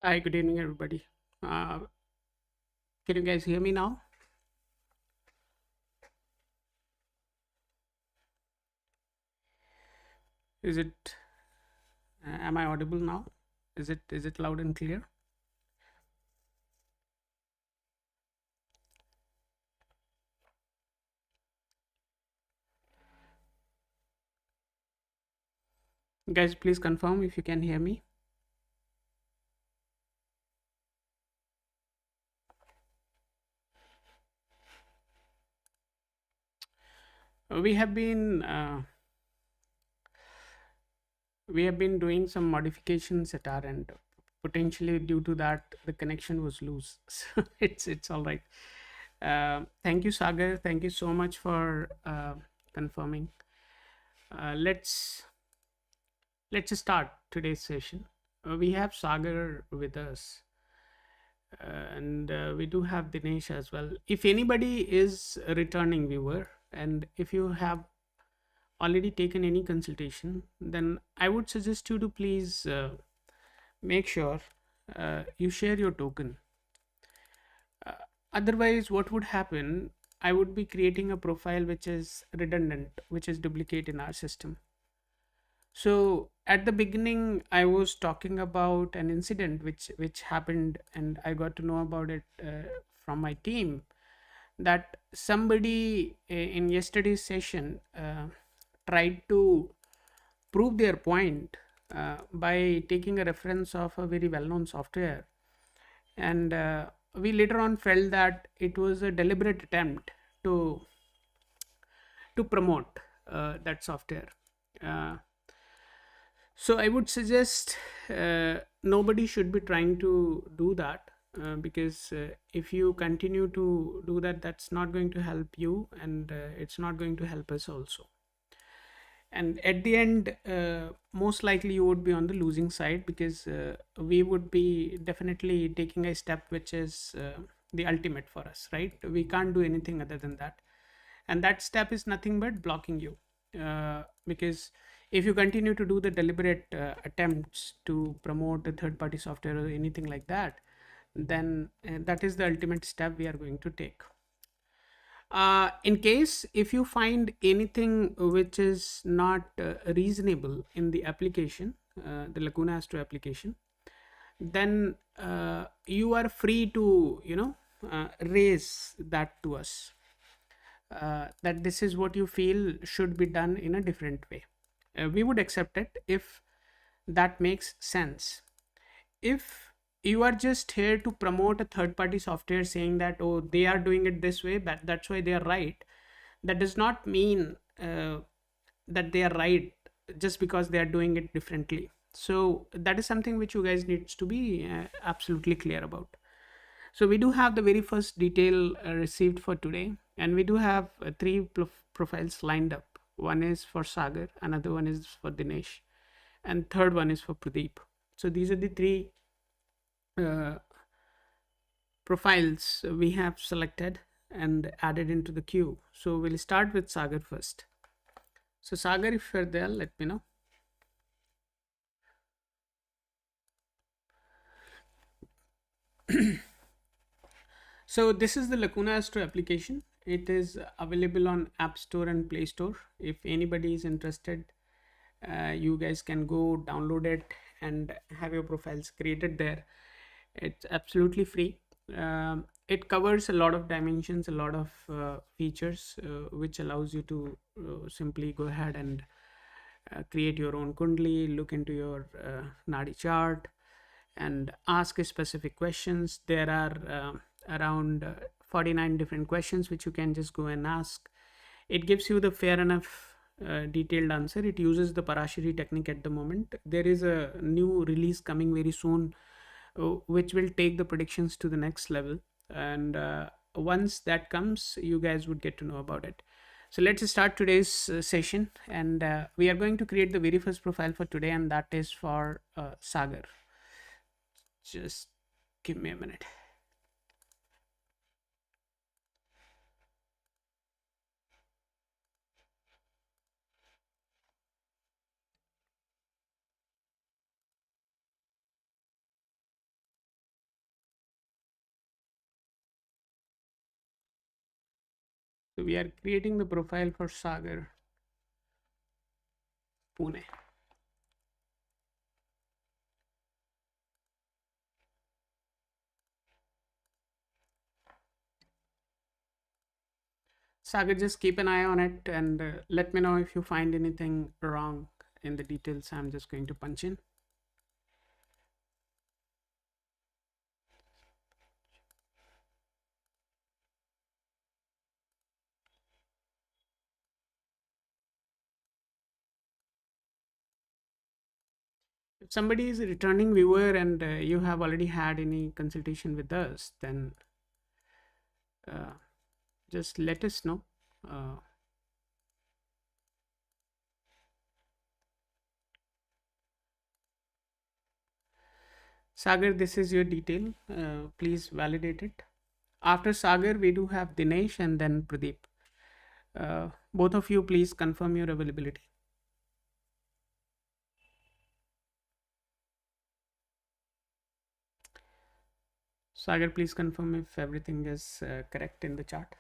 Hi, good evening, everybody. Uh, can you guys hear me now? Is it? Am I audible now? Is it loud and clear? Guys, please confirm if you can hear me. We have been doing some modifications at our end. Potentially due to that, the connection was loose. So it's all right. Thank you, Sagar. Thank you so much for confirming. Let's start today's session. We have Sagar with us, and we do have Dinesh as well. If anybody is a returning viewer, and if you have already taken any consultation, then I would suggest you to please make sure you share your token. Uh, Otherwise, what would happen? I would be creating a profile which is redundant, which is duplicate in our system. So at the beginning, I was talking about an incident which happened, and I got to know about it from my team, that somebody in yesterday's session tried to prove their point by taking a reference of a very well-known software, and we later on felt that it was a deliberate attempt to promote that software. Uh, So I would suggest nobody should be trying to do that, because if you continue to do that, that's not going to help you, and it's not going to help us also. And at the end, most likely you would be on the losing side, because we would be definitely taking a step which is the ultimate for us, right? We can't do anything other than that, and that step is nothing but blocking you, because if you continue to do the deliberate attempts to promote a third party software or anything like that, then that is the ultimate step we are going to take. In case if you find anything which is not reasonable in the application, the Laguna Astro application, then you are free to raise that to us, that this is what you feel should be done in a different way. We would accept it if that makes sense. If you are just here to promote a third party software saying that, oh, they are doing it this way, but that's why they are right, that does not mean that they are right just because they are doing it differently. So that is something which you guys needs to be absolutely clear about. So we do have the very first detail received for today, and we do have three profiles lined up. One is for Sagar, another one is for Dinesh, and third one is for Pradeep. So these are the three uh, profiles we have selected and added into the queue. So we'll start with Sagar first. So Sagar, if you're there, let me know. So this is the Lacuna Astro application. It is available on App Store and Play Store. If anybody is interested, you guys can go download it and have your profiles created there. It's absolutely free. It covers a lot of dimensions, a lot of features, which allows you to simply go ahead and create your own kundli, look into your nadi chart, and ask specific questions. There are around 49 different questions which you can just go and ask. It gives you the fair enough detailed answer. It uses the Parashari technique at the moment. There is a new release coming very soon, which will take the predictions to the next level. And once that comes, you guys would get to know about it. So let's start today's session, and we are going to create the very first profile for today, and that is for Sagar. Just give me a minute. So we are creating the profile for Sagar Pune. Sagar, just keep an eye on it and let me know if you find anything wrong in the details. I'm just going to punch in. If somebody is a returning viewer and you have already had any consultation with us, then uh, just let us know. Uh, Sagar, this is your detail. Please validate it. After Sagar, we do have Dinesh and then Pradeep. Both of you, please confirm your availability. Sagar, please confirm if everything is correct in the chart.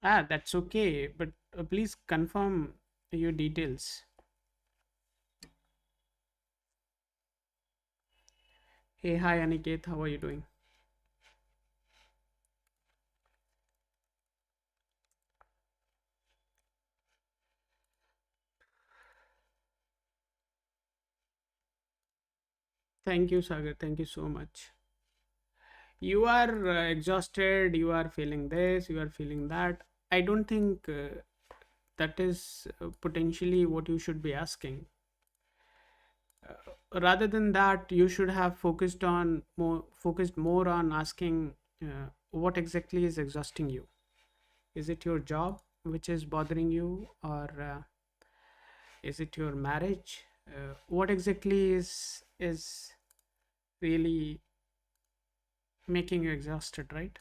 Ah, that's okay, but please confirm your details. Hey, hi, Aniket, how are you doing? Thank you, Sagar. Thank you so much. You are exhausted, you are feeling this, you are feeling that. I don't think that is potentially what you should be asking. Rather than that, you should have focused more on asking what exactly is exhausting you. Is it your job which is bothering you, or is it your marriage? What exactly is really making you exhausted, right?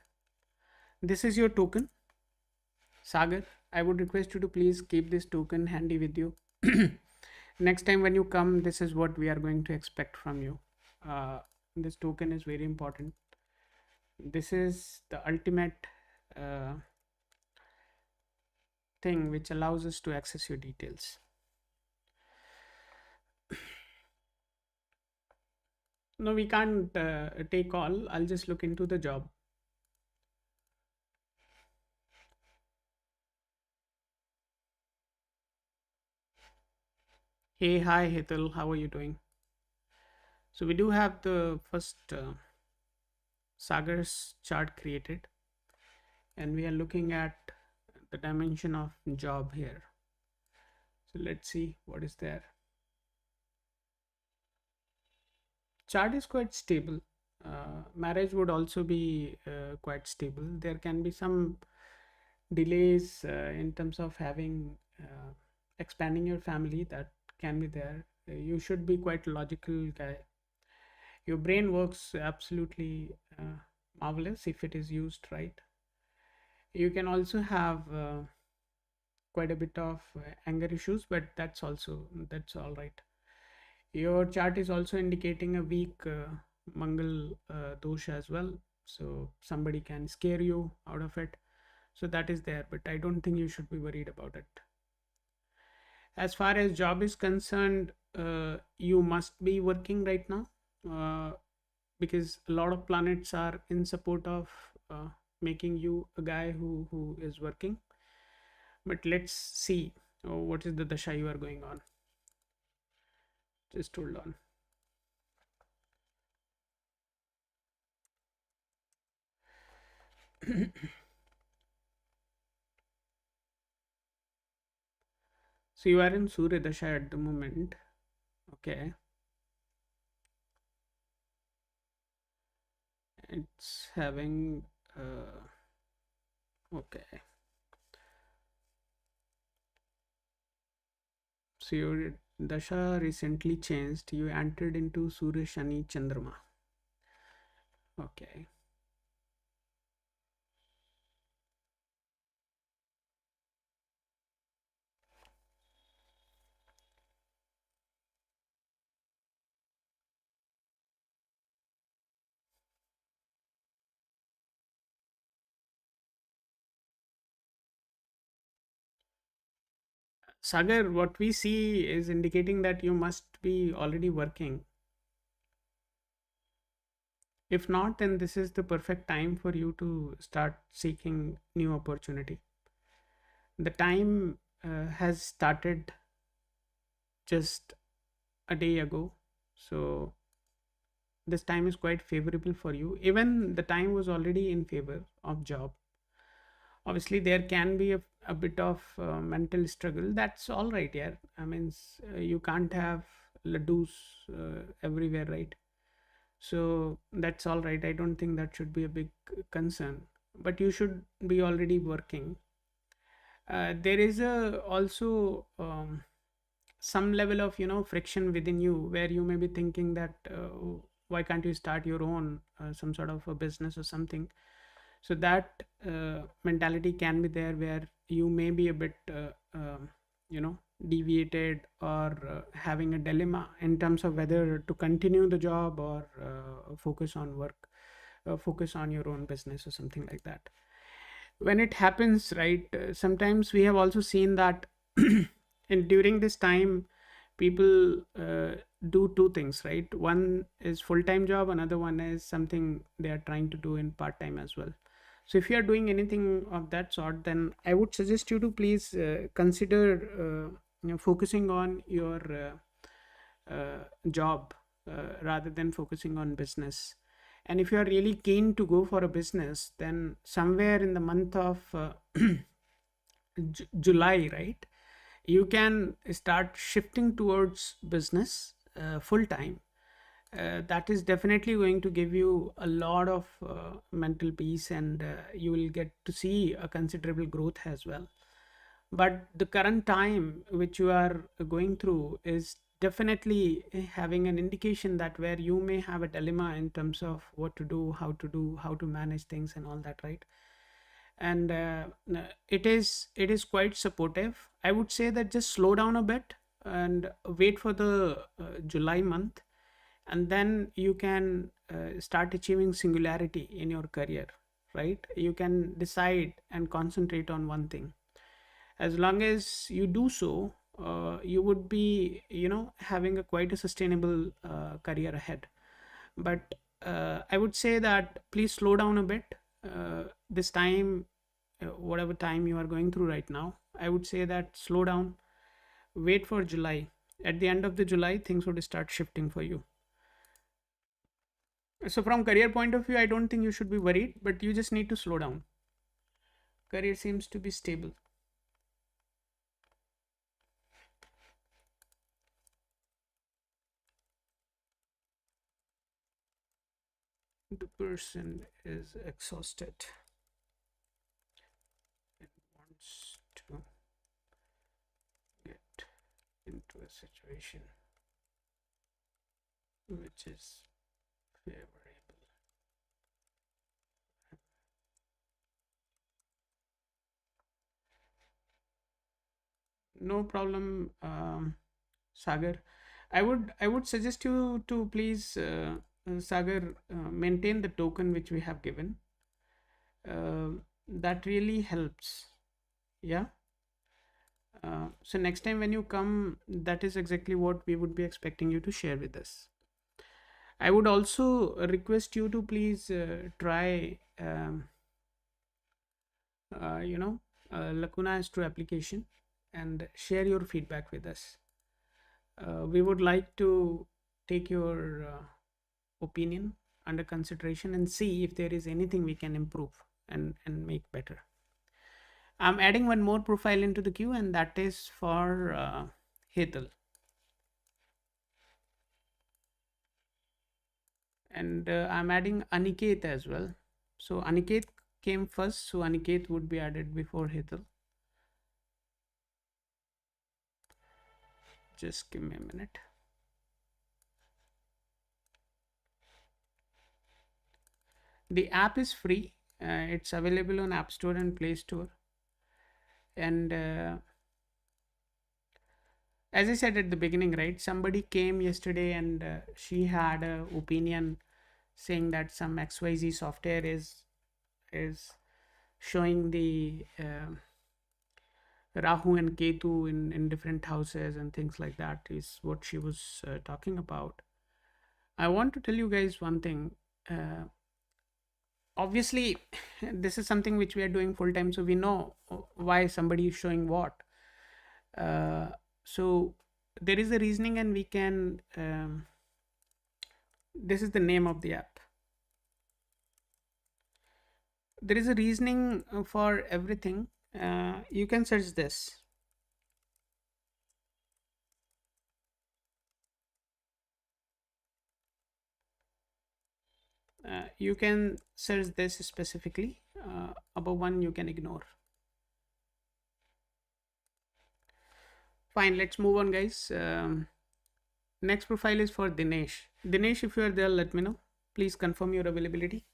This is your token, Sagar. I would request you to please keep this token handy with you. Next time when you come, this is what we are going to expect from you. Uh, this token is very important. This is the ultimate uh, thing which allows us to access your details. No, we can't take all. I'll just look into the job. Hey, hi, Hital. How are you doing? So we do have the first Sagar's chart created, and we are looking at the dimension of job here. So let's see what is there. Chart is quite stable. Marriage would also be quite stable. There can be some delays in terms of having expanding your family, that can be there. You should be quite logical guy. Your brain works absolutely marvelous if it is used right. You can also have quite a bit of anger issues, but that's all right. Your chart is also indicating a weak Mangal dosha as well, so somebody can scare you out of it. So that is there, but I don't think you should be worried about it. As far as job is concerned, you must be working right now, uh, because a lot of planets are in support of making you a guy who is working. But let's see what is the dasha you are going on. Just hold on. So you are in Surya dasha at the moment. Okay, it's having okay. So your dasha recently changed. You entered into Surya Shani Chandrama. Okay. Sagar, what we see is indicating that you must be already working. If not, then this is the perfect time for you to start seeking new opportunity. The time has started just a day ago, so this time is quite favorable for you. Even the time was already in favor of job. Obviously there can be a bit of mental struggle. That's all right. Yeah, I mean, you can't have ladoos everywhere, right? So that's all right. I don't think that should be a big concern, but you should be already working. There is a also some level of, you know, friction within you, where you may be thinking that why can't you start your own some sort of a business or something. So that mentality can be there, where you may be a bit you know, deviated, or having a dilemma in terms of whether to continue the job or focus on work, focus on your own business or something like that. When it happens, right, sometimes we have also seen that and during this time people do two things, right? One is full-time job, another one is something they are trying to do in part-time as well. So if you are doing anything of that sort, then I would suggest you to please consider you know, focusing on your job rather than focusing on business. And if you are really keen to go for a business, then somewhere in the month of July, right, you can start shifting towards business full time. That is definitely going to give you a lot of mental peace, and you will get to see a considerable growth as well. But the current time which you are going through is definitely having an indication that where you may have a dilemma in terms of what to do, how to manage things and all that, right? And it is quite supportive. I would say that just slow down a bit and wait for the July month, and then you can start achieving singularity in your career, right? You can decide and concentrate on one thing. As long as you do so, you would be, you know, having a quite a sustainable career ahead. But I would say that please slow down a bit this time. Whatever time you are going through right now, I would say that slow down, wait for July. At the end of the July, things would start shifting for you. So from career point of view, I don't think you should be worried, but you just need to slow down. Career seems to be stable. The person is exhausted and wants to get into a situation which is favorable. No problem, Sagar. I would suggest you to please, Sagar, maintain the token which we have given. That really helps. Yeah. So next time when you come, that is exactly what we would be expecting you to share with us. I would also request you to please try, you know, Lacuna Astro application and share your feedback with us. We would like to take your opinion under consideration and see if there is anything we can improve and make better. I'm adding one more profile into the queue, and that is for Hetal. And I'm adding Aniket as well. So Aniket came first, so Aniket would be added before Hetal. Just give me a minute. The app is free. It's available on App Store and Play Store. And as I said at the beginning, right? Somebody came yesterday and she had a opinion saying that some XYZ software is showing the Rahu and Ketu in different houses and things like that is what she was talking about. I want to tell you guys one thing. Obviously, this is something which we are doing full time, so we know why somebody is showing what. Uh, so there is a reasoning, and we can. This is the name of the app. There is a reasoning for everything. You can search this. You can search this specifically. Above one, you can ignore. Fine, let's move on, guys. Next profile is for Dinesh. Dinesh, if you are there, let me know. Please confirm your availability.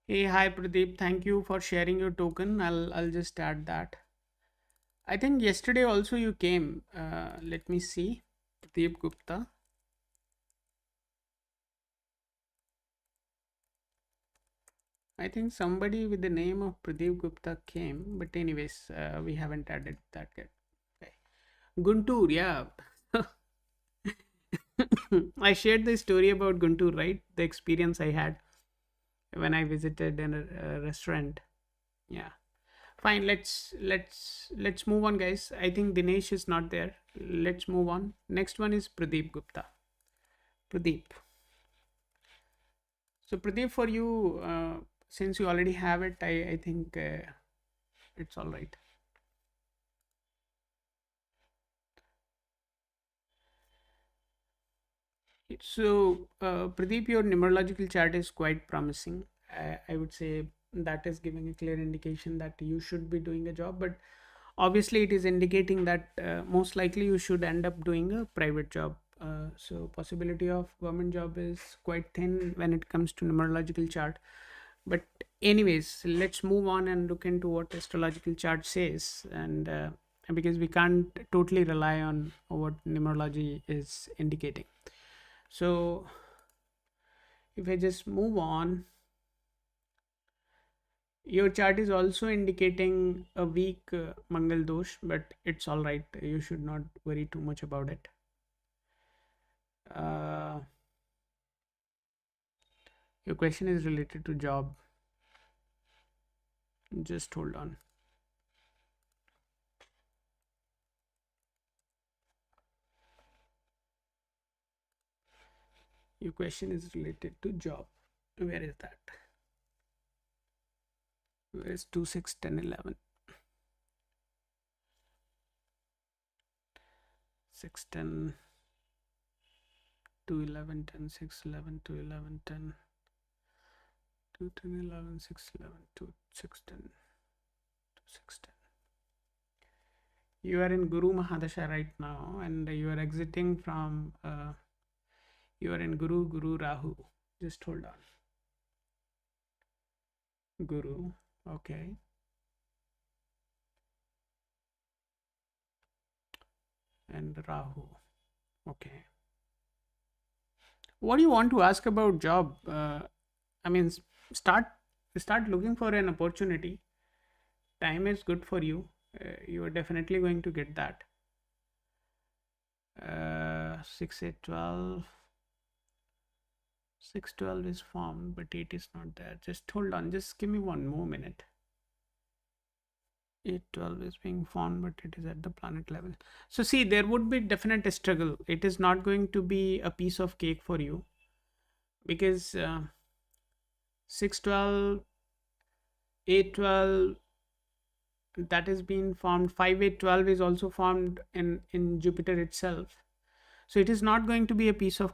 Hey, hi Pradeep. Thank you for sharing your token. I'll just add that. I think yesterday also you came. Let me see. Pradeep Gupta. I think somebody with the name of Pradeep Gupta came, but anyways, we haven't added that yet. Okay. Guntur, yeah. I shared the story about Guntur, right? The experience I had when I visited a restaurant. Yeah. Fine. Let's move on, guys. I think Dinesh is not there. Let's move on. Next one is Pradeep Gupta. Pradeep. So Pradeep, for you, since you already have it, I think it's all right. So, Pradeep, your numerological chart is quite promising. I would say that is giving a clear indication that you should be doing a job, but obviously, it is indicating that most likely you should end up doing a private job. So, possibility of government job is quite thin when it comes to numerological chart. But anyways, let's move on and look into what astrological chart says, and because we can't totally rely on what numerology is indicating. So if I just move on, your chart is also indicating a weak Mangal dosh, but it's all right. You should not worry too much about it. Uh, your question is related to job. Just hold on. Your question is related to job. Where is that? Where is 2, 6, 10, 11? 6, 10, 2, 11, 10, 6, 11, 2, 11, 10, 2, 10, 11, 6, 11, 2, 6, 10, 2, 6, 10. You are in Guru Mahadasha right now, and you are exiting from you are in Guru Rahu. Just hold on. Guru, okay. And Rahu, okay. What do you want to ask about job? I mean, start start looking for an opportunity. Time is good for you. You are definitely going to get that. 6, 8, 12. 6, 12 is formed, but 8 is not there. Just hold on. Just give me one more minute. 8, 12 is being formed, but it is at the planet level. So see, there would be definite struggle. It is not going to be a piece of cake for you, because 6, 12, 8, 12, that is being formed. 5, 8, 12 is also formed in Jupiter itself. So it is not going to be a piece of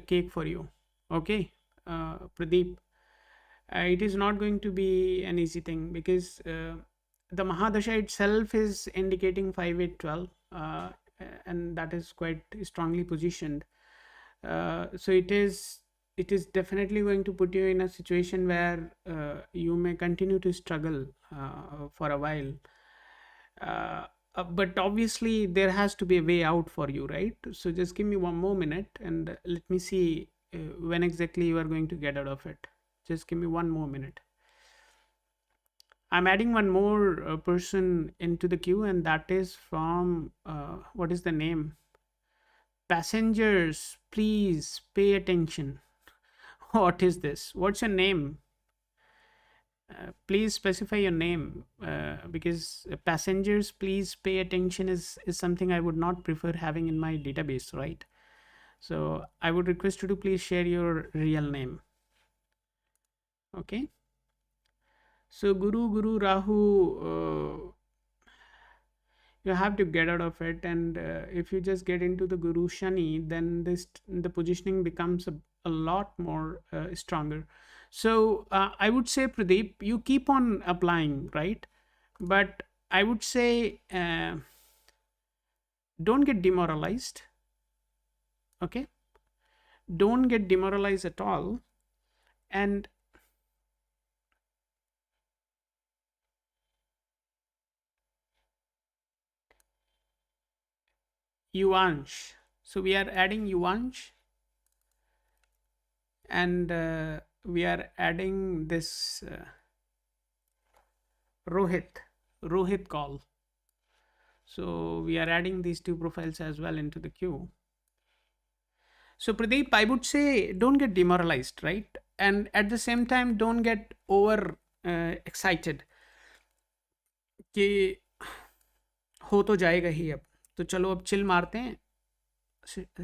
cake for you. Okay, Pradeep. It is not going to be an easy thing, because the Mahadasha itself is indicating 5, 8, 12, and that is quite strongly positioned. So it is definitely going to put you in a situation where you may continue to struggle for a while. uh, but obviously there has to be a way out for you, right? So just give me one more minute and let me see when exactly you are going to get out of it. Just give me one more minute. I'm adding one more person into the queue, and that is from what is the name? Passengers, please pay attention. What is this? What's your name? Please specify your name, because passengers, please pay attention is something I would not prefer having in my database, right? So I would request you to please share your real name. Okay. So Guru Rahu, you have to get out of it, and if you just get into the Guru Shani, then the positioning becomes a lot more stronger. So I would say, Pradeep, you keep on applying, right? But I would say, don't get demoralized. Okay, don't get demoralized at all. And Yuvansh, so we are adding Yuvansh, and we are adding this Rohit call. So we are adding these two profiles as well into the queue. So Pradeep, I would say don't get demoralized, right? And at the same time, don't get over excited कि हो तो जाएगा ही अब, तो चलो अब chill मारते हैं,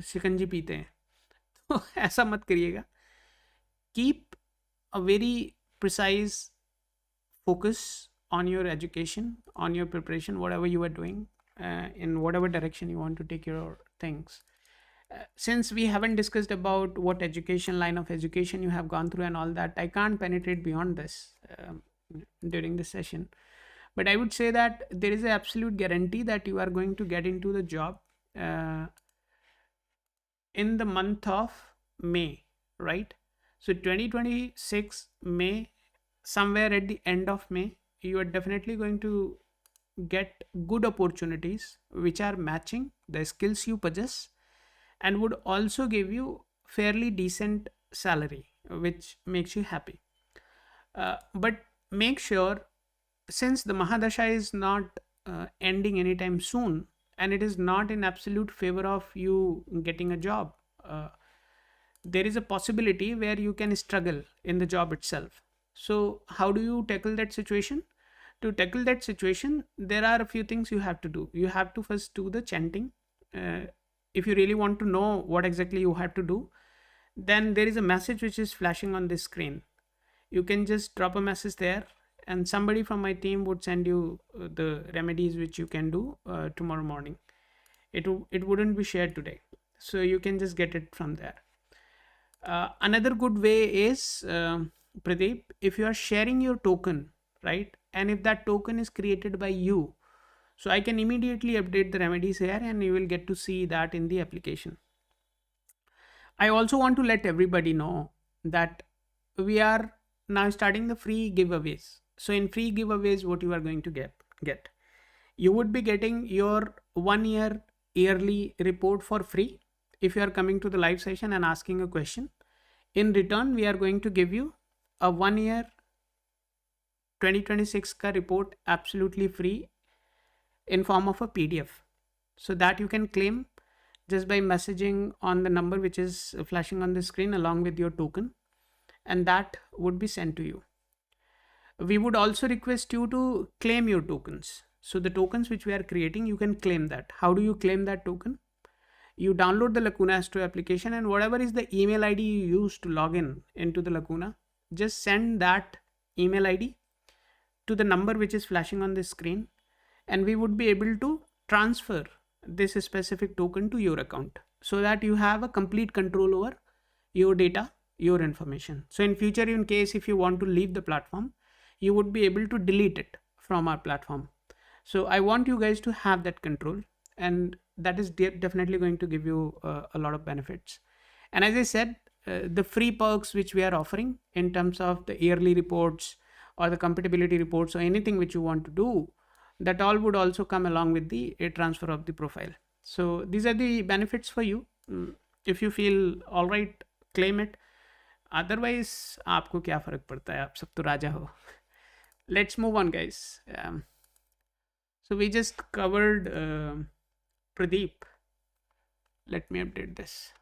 शिकंजी पीते हैं. तो ऐसा मत करिएगा. Keep a very precise focus on your education, on your preparation, whatever you are doing, in whatever direction you want to take your things. Since we haven't discussed about what education, line of education you have gone through and all that, I can't penetrate beyond this during this session. But I would say that there is an absolute guarantee that you are going to get into the job uh, in the month of May, right? So 2026 May, somewhere at the end of May, you are definitely going to get good opportunities which are matching the skills you possess and would also give you fairly decent salary which makes you happy. But make sure, since the Mahadasha is not ending anytime soon and it is not in absolute favor of you getting a job, there is a possibility where you can struggle in the job itself. So how do you tackle that situation? To tackle that situation, there are a few things you have to do. You have to first do the chanting. If you really want to know what exactly you have to do, then there is a message which is flashing on this screen. You can just drop a message there, and somebody from my team would send you the remedies which you can do tomorrow morning. It wouldn't be shared today, so you can just get it from there. Another good way is, Pradeep, if you are sharing your token, right, and if that token is created by you, so I can immediately update the remedies here and you will get to see that in the application. I also want to let everybody know that we are now starting the free giveaways. So in free giveaways, what you are going to get, you would be getting your 1 year yearly report for free if you are coming to the live session and asking a question. In return, we are going to give you a 1 year 2026 ka report absolutely free in form of a PDF, so that you can claim just by messaging on the number which is flashing on the screen along with your token, and that would be sent to you. We would also request you to claim your tokens. So the tokens which we are creating, you can claim that. How do you claim that token? You download the Lacuna Astro application, and whatever is the email ID you use to log in into the Lacuna, just send that email ID to the number which is flashing on the screen, and we would be able to transfer this specific token to your account so that you have a complete control over your data, your information. So in future, in case if you want to leave the platform, you would be able to delete it from our platform. So I want you guys to have that control, and that is definitely going to give you a lot of benefits. And as I said, the free perks which we are offering in terms of the yearly reports or the compatibility reports or anything which you want to do, that all would also come along with the transfer of the profile. So these are the benefits for you. If you feel all right, claim it. Otherwise आपको क्या फर्क पड़ता है, आप सब तो राजा हो. Let's move on, guys. So we just covered Pradeep. Let me update this.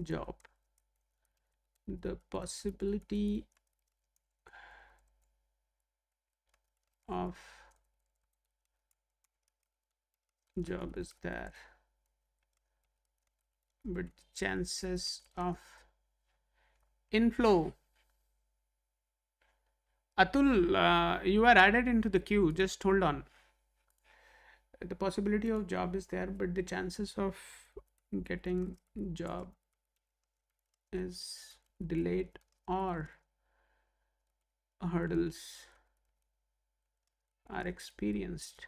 Job. The possibility of job is there, but chances of inflow. Atul, you are added into the queue. Just hold on. The possibility of job is there, but the chances of getting job is delayed or hurdles are experienced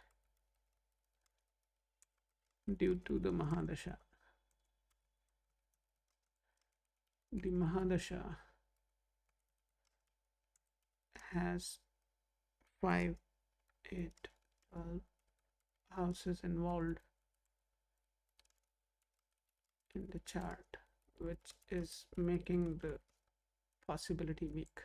due to the Mahadasha. The Mahadasha has 5, 8, 12 houses involved in the chart, which is making the possibility weak.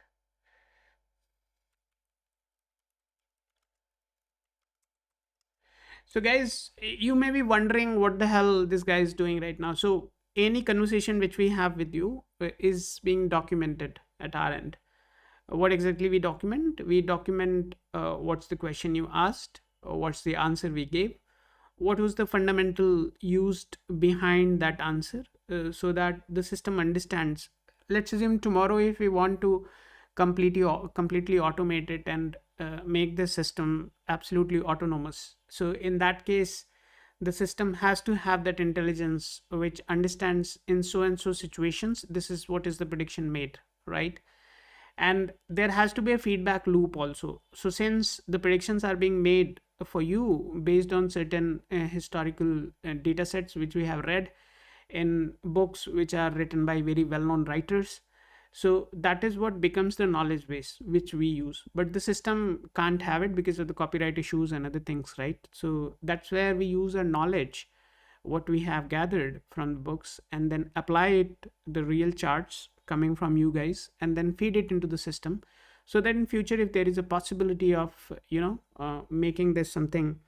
So guys, you may be wondering what the hell this guy is doing right now. So any conversation which we have with you is being documented at our end. What exactly we document? We document what's the question you asked, what's the answer we gave, what was the fundamental used behind that answer, so that the system understands. Let's assume tomorrow if we want to completely automate it and make the system absolutely autonomous, so in that case the system has to have that intelligence which understands in so and so situations this is what is the prediction made, right? And there has to be a feedback loop also. So since the predictions are being made for you based on certain historical data sets which we have read in books which are written by very well-known writers, so that is what becomes the knowledge base which we use, but the system can't have it because of the copyright issues and other things, right? So that's where we use our knowledge, what we have gathered from the books, and then apply it the real charts coming from you guys, and then feed it into the system, so that in future if there is a possibility of making this something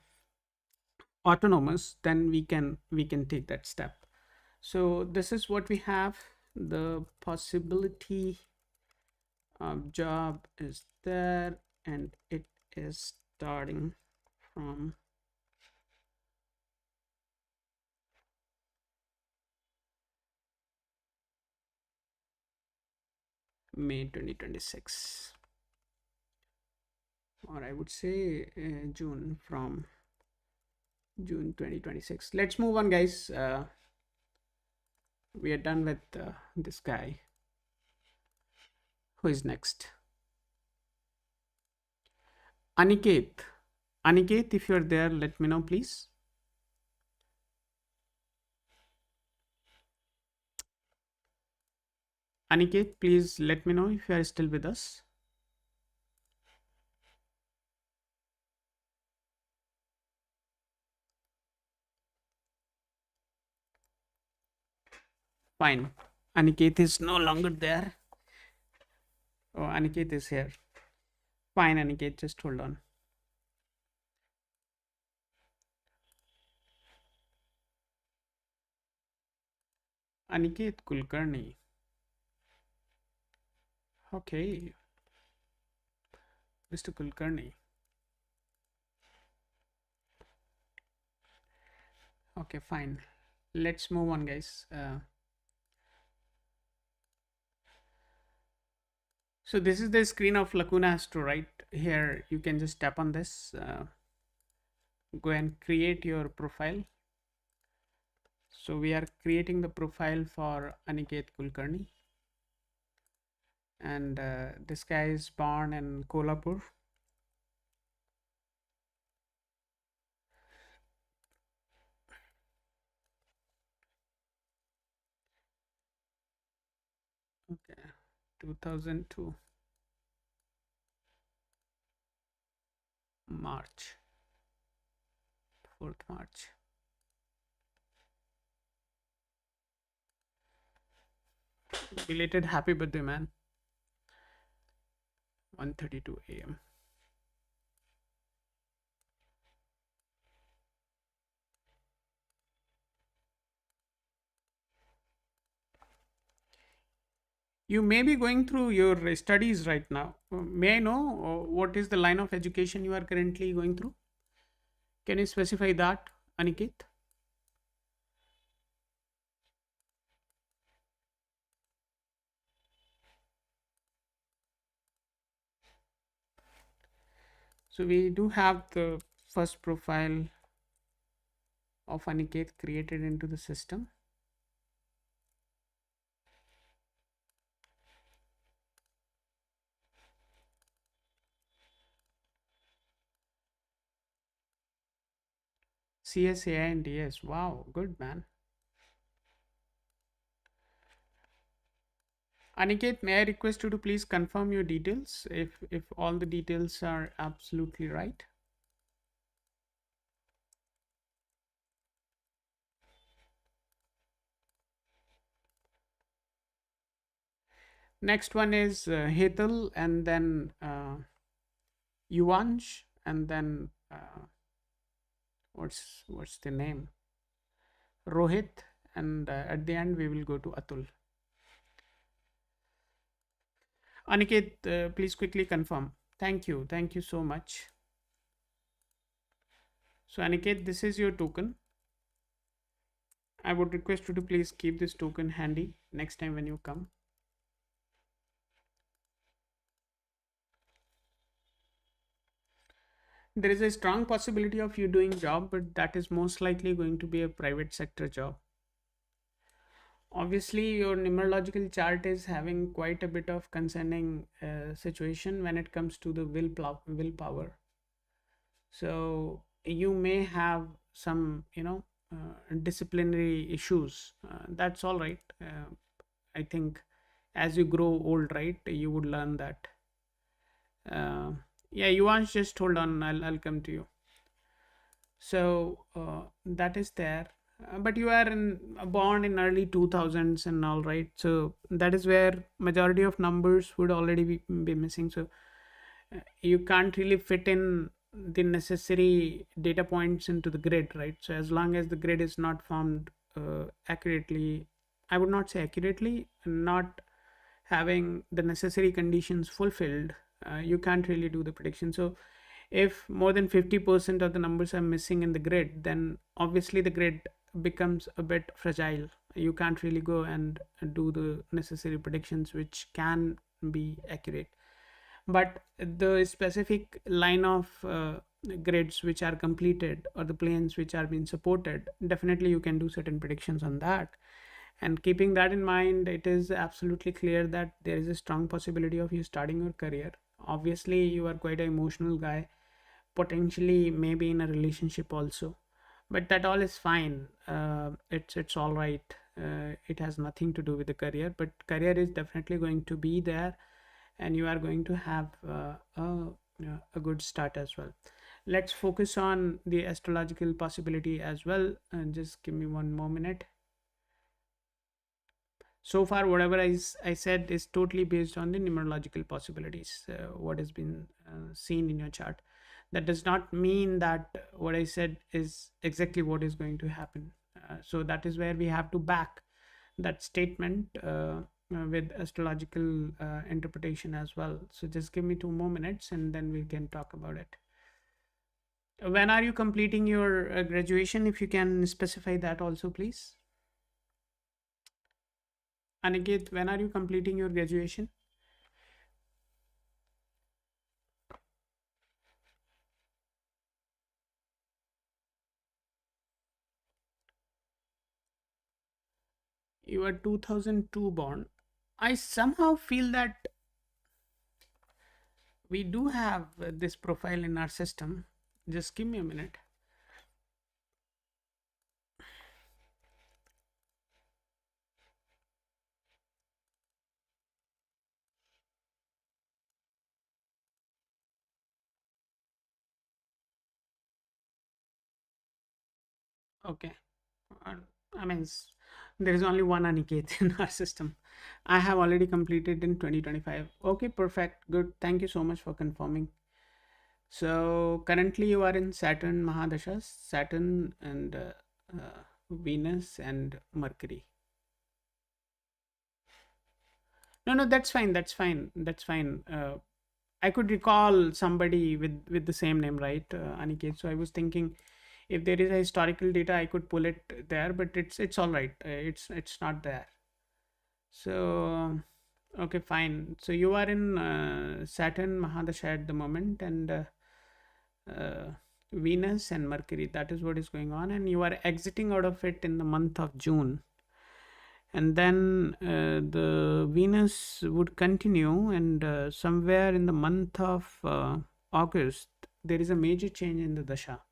autonomous, then we can take that step. So this is what we have. The possibility of job is there, and it is starting from May 2026, or I would say June, from June 2026. Let's move on, guys. We are done with this guy. Who is next? Aniket. Aniket, if you're there, let me know, please. Aniket, please let me know if you are still with us. Fine. Aniket is no longer there. Oh, Aniket is here. Fine, Aniket, just hold on. Aniket Kulkarni. Okay. Mr. Kulkarni. Okay, fine. Let's move on, guys. So this is the screen of Lacuna Astro, right? Here, you can just tap on this. Go and create your profile. So we are creating the profile for Aniket Kulkarni. And this guy is born in Kolhapur. Okay. 2002 March, 4th March. Belated happy birthday, man. 1:32 a.m. You may be going through your studies right now. May I know what is the line of education you are currently going through? Can you specify that, Aniket? So we do have the first profile of Aniket created into the system. CSAI and DS. Wow, good man. Aniket, may I request you to please confirm your details if all the details are absolutely right? Next one is Hetal, and then Yuvansh, and then what's the name? Rohit, and at the end we will go to Atul. Aniket, please quickly confirm. Thank you so much. So Aniket, this is your token. I would request you to please keep this token handy next time when you come. There is a strong possibility of you doing job, but that is most likely going to be a private sector job. Obviously, your numerological chart is having quite a bit of concerning situation when it comes to the willpower. So you may have some, disciplinary issues. That's all right. I think as you grow old, right, you would learn that. Uh, yeah, you want just hold on. I'll come to you. So that is there. But you are born in early 2000s and all, right? So that is where majority of numbers would already be missing. So you can't really fit in the necessary data points into the grid, right? So as long as the grid is not formed accurately, I would not say accurately, not having the necessary conditions fulfilled, you can't really do the prediction. So if more than 50% of the numbers are missing in the grid, then obviously the grid becomes a bit fragile. You can't really go and do the necessary predictions which can be accurate. But the specific line of grids which are completed, or the planes which are being supported, definitely you can do certain predictions on that. And keeping that in mind, it is absolutely clear that there is a strong possibility of you starting your career. Obviously you are quite an emotional guy, potentially maybe in a relationship also, but that all is fine. It's all right. It has nothing to do with the career, but career is definitely going to be there, and you are going to have a good start as well. Let's focus on the astrological possibility as well, and just give me one more minute. So far whatever I said is totally based on the numerological possibilities, what has been seen in your chart. That does not mean that what I said is exactly what is going to happen. So that is where we have to back that statement with astrological interpretation as well. So just give me 2 more minutes and then we can talk about it. When are you completing your graduation, if you can specify that also, please? Aniket, when are you completing your graduation? You are 2002 born. I somehow feel that we do have this profile in our system. Just give me a minute. Okay. Uh, I mean, there is only one Aniket in our system. I have already completed in 2025. Okay, perfect. Good. Thank you so much for confirming. So currently you are in Saturn Mahadashas, Saturn and Venus and Mercury. No, no, that's fine. That's fine. That's fine. I could recall somebody with the same name, right, Aniket? So I was thinking if there is a historical data, I could pull it there, but it's all right. It's not there. So okay, fine. So you are in Saturn Mahadasha at the moment, and uh, Venus and Mercury. That is what is going on, and you are exiting out of it in the month of June. And then the Venus would continue, and somewhere in the month of August, there is a major change in the dasha.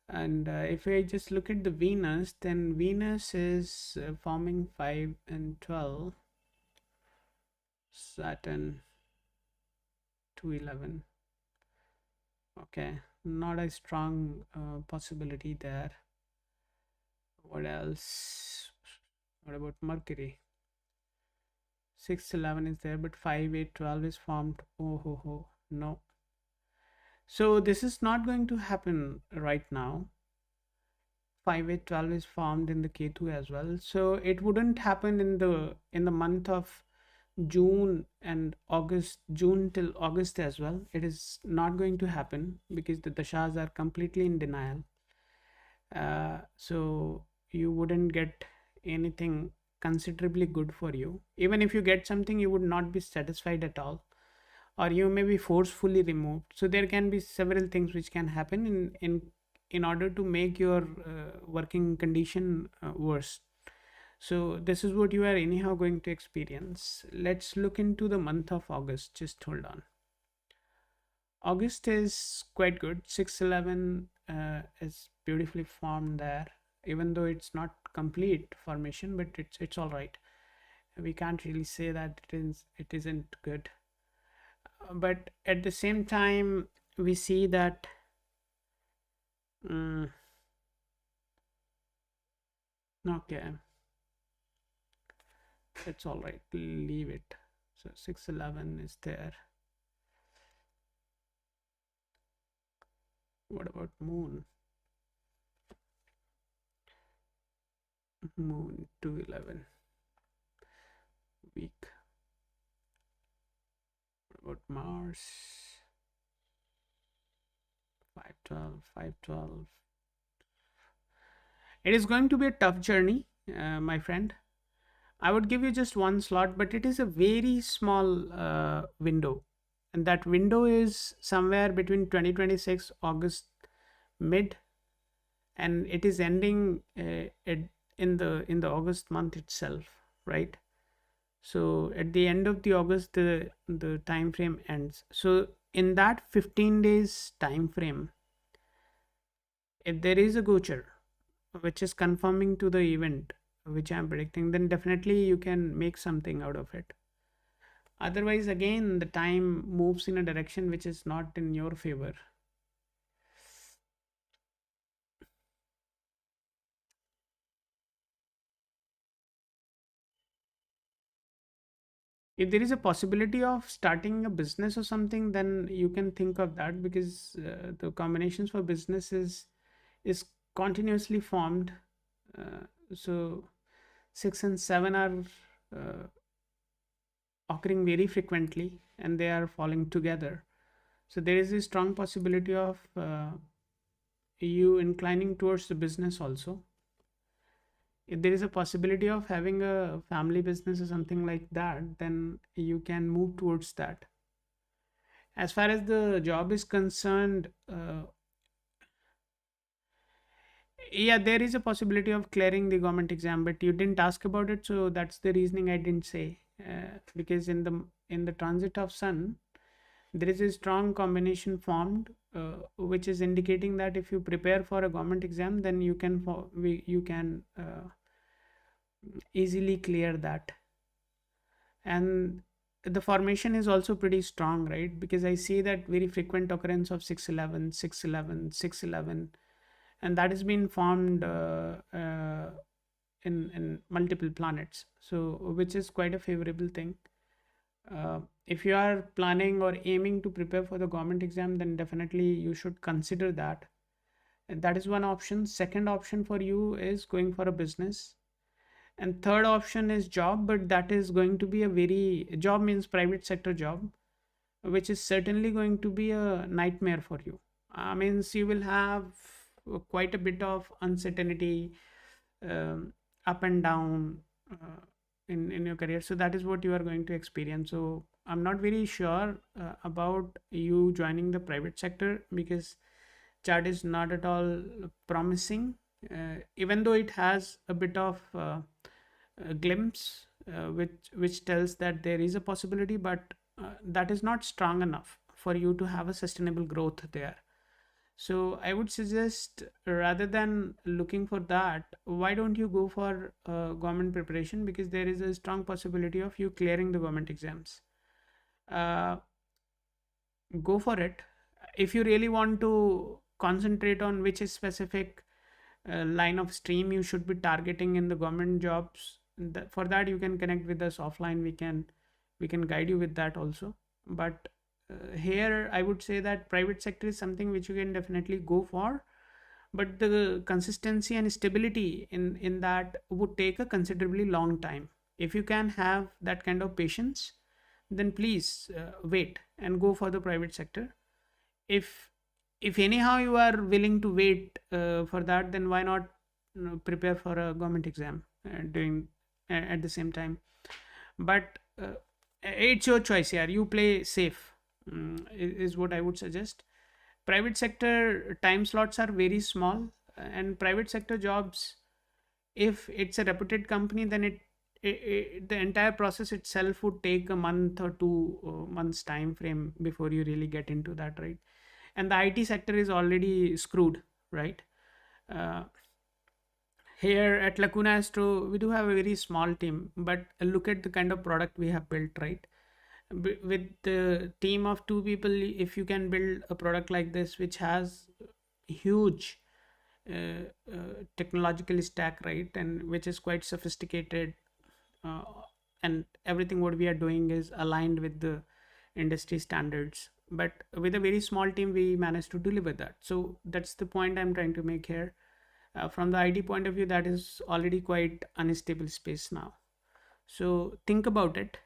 And if I just look at the Venus, then Venus is forming 5 and 12, Saturn 211. Okay, not a strong possibility there. What else? What about Mercury? 611 is there, but 5, 8, 12 is formed. Oh, ho, ho. No. So this is not going to happen right now. 5, 8, 12 is formed in the Ketu as well. So it wouldn't happen in the month of June and August, June till August as well. It is not going to happen because the dashas are completely in denial. So you wouldn't get anything considerably good for you. Even if you get something, you would not be satisfied at all, or you may be forcefully removed. So there can be several things which can happen in order to make your working condition worse. So this is what you are anyhow going to experience. Let's look into the month of August. Just hold on. August is quite good. 611 is beautifully formed there, even though it's not complete formation, but it's all right. We can't really say that it isn't good. But at the same time, we see that mm, okay, it's all right. Leave it. So 611 is there. What about Moon? Moon 211 weak. What about Mars? 512, 512. It is going to be a tough journey, my friend. I would give you just one slot, but it is a very small window. And that window is somewhere between 2026 August mid, and it is ending in the August month itself, right? So at the end of the August, the time frame ends. So in that 15 days time frame, if there is a gochar which is confirming to the event which I'm predicting, then definitely you can make something out of it. Otherwise, again, the time moves in a direction which is not in your favor. If there is a possibility of starting a business or something, then you can think of that, because the combinations for business is continuously formed. So 6 and 7 are uh, occurring very frequently, and they are falling together. So there is a strong possibility of you inclining towards the business also. If there is a possibility of having a family business or something like that, then you can move towards that. As far as the job is concerned, yeah, there is a possibility of clearing the government exam, but you didn't ask about it, so that's the reasoning I didn't say. Because in the transit of Sun, there is a strong combination formed, which is indicating that if you prepare for a government exam, then you can easily clear that. And the formation is also pretty strong, right? Because I see that very frequent occurrence of 611, 611, 611, and that has been formed in multiple planets. So, which is quite a favorable thing. If you are planning or aiming to prepare for the government exam, then definitely you should consider that. And that is one option. Second option for you is going for a business. And third option is job, but that is going to be a very job means private sector job, which is certainly going to be a nightmare for you. Means you will have quite a bit of uncertainty, um, up and down in your career. So that is what you are going to experience. So I'm not very sure about you joining the private sector, because chart is not at all promising, even though it has a bit of a glimpse, which tells that there is a possibility, but that is not strong enough for you to have a sustainable growth there. So I would suggest, rather than looking for that, why don't you go for government preparation, because there is a strong possibility of you clearing the government exams. Uh, Go for it. If you really want to concentrate on which is specific line of stream you should be targeting in the government jobs, for that you can connect with us offline. We can guide you with that also. But here I would say that private sector is something which you can definitely go for, but the consistency and stability in that would take a considerably long time. If you can have that kind of patience, then please wait and go for the private sector. If if anyhow you are willing to wait for that, then why not, prepare for a government exam doing at the same time. But it's your choice here. You play safe, is what I would suggest. Private sector time slots are very small, and private sector jobs, if it's a reputed company, then the entire process itself would take a month or 2 months time frame before you really get into that, right? And the IT sector is already screwed, right? uh, Here at Lacuna Astro, we do have a very small team, but look at the kind of product we have built, right? With the team of two people, if you can build a product like this, which has huge technological stack, right, and which is quite sophisticated, uh, and everything what we are doing is aligned with the industry standards. But with a very small team, we managed to deliver that. So that's the point I'm trying to make here. From the ID point of view, that is already quite unstable space now. So think about it.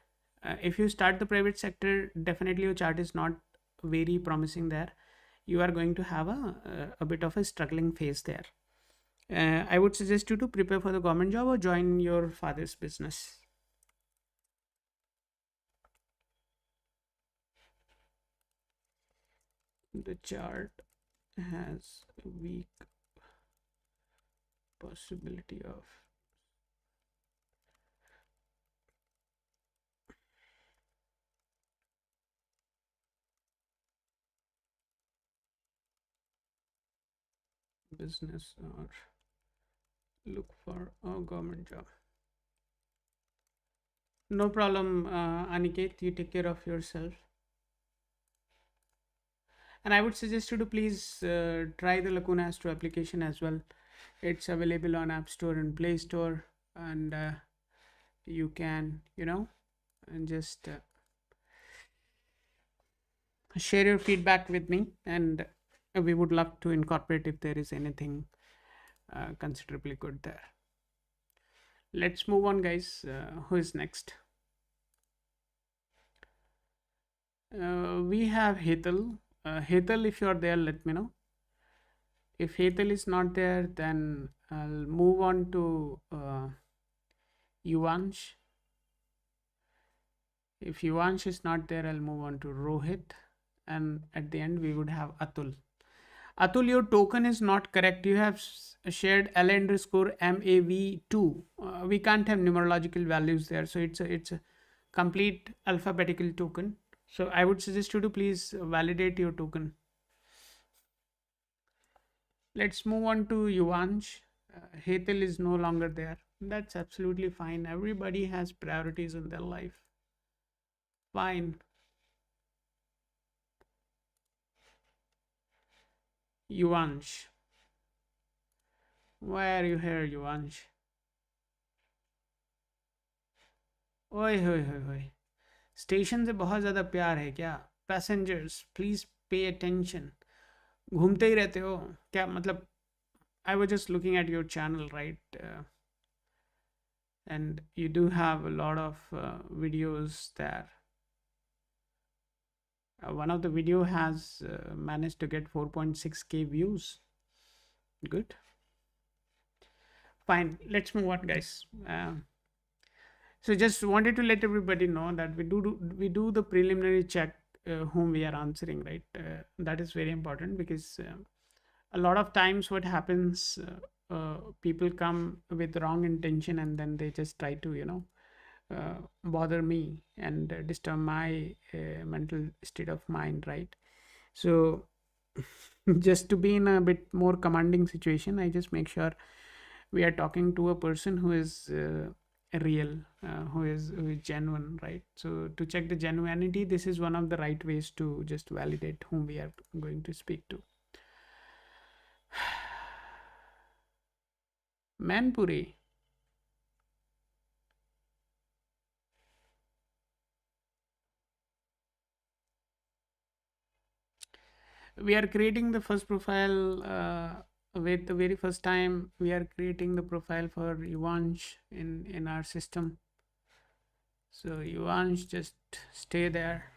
If you start the private sector, definitely your chart is not very promising there. You are going to have a bit of a struggling phase there. I would suggest you to prepare for the government job or join your father's business. The chart has a weak possibility of business or look for a government job. No problem, Aniket. You take care of yourself. And I would suggest you to please try the Lacuna Astro application as well. It's available on App Store and Play Store, and you can, and just share your feedback with me, and we would love to incorporate if there is anything considerably good there. Let's move on, guys. Who is next? We have Hetal. Hetal, if you're there, let me know. If Hetal is not there, then I'll move on to Yuvansh. If Yuvansh is not there, I'll move on to Rohit. And at the end, we would have Atul. Atul, your token is not correct. You have shared L underscore MAV2. We can't have numerological values there. So it's a complete alphabetical token. So I would suggest you to please validate your token. Let's move on to Yuvansh. Hetal is no longer there. That's absolutely fine. Everybody has priorities in their life. Fine. Yuvansh. Why are you here, Yuvansh? ओए होए होए होए, station से बहुत ज़्यादा प्यार है क्या? Passengers please pay attention. घूमते ही रहते हो क्या? मतलब I was just looking at your channel, right? And you do have a lot of videos there. One of the video has managed to get 4.6k views. Good. Fine. Let's move on, guys. So just wanted to let everybody know that we do the preliminary check whom we are answering, right? That is very important because a lot of times what happens, people come with wrong intention and then they just try to bother me and disturb my mental state of mind, right? So just to be in a bit more commanding situation, I just make sure we are talking to a person who is real, who is genuine, right? So to check the genuinity, this is one of the right ways to just validate whom we are going to speak to. Manpuri. We are creating the first profile with the very first time we are creating the profile for Yuvansh in our system. So Yuvansh, just stay there.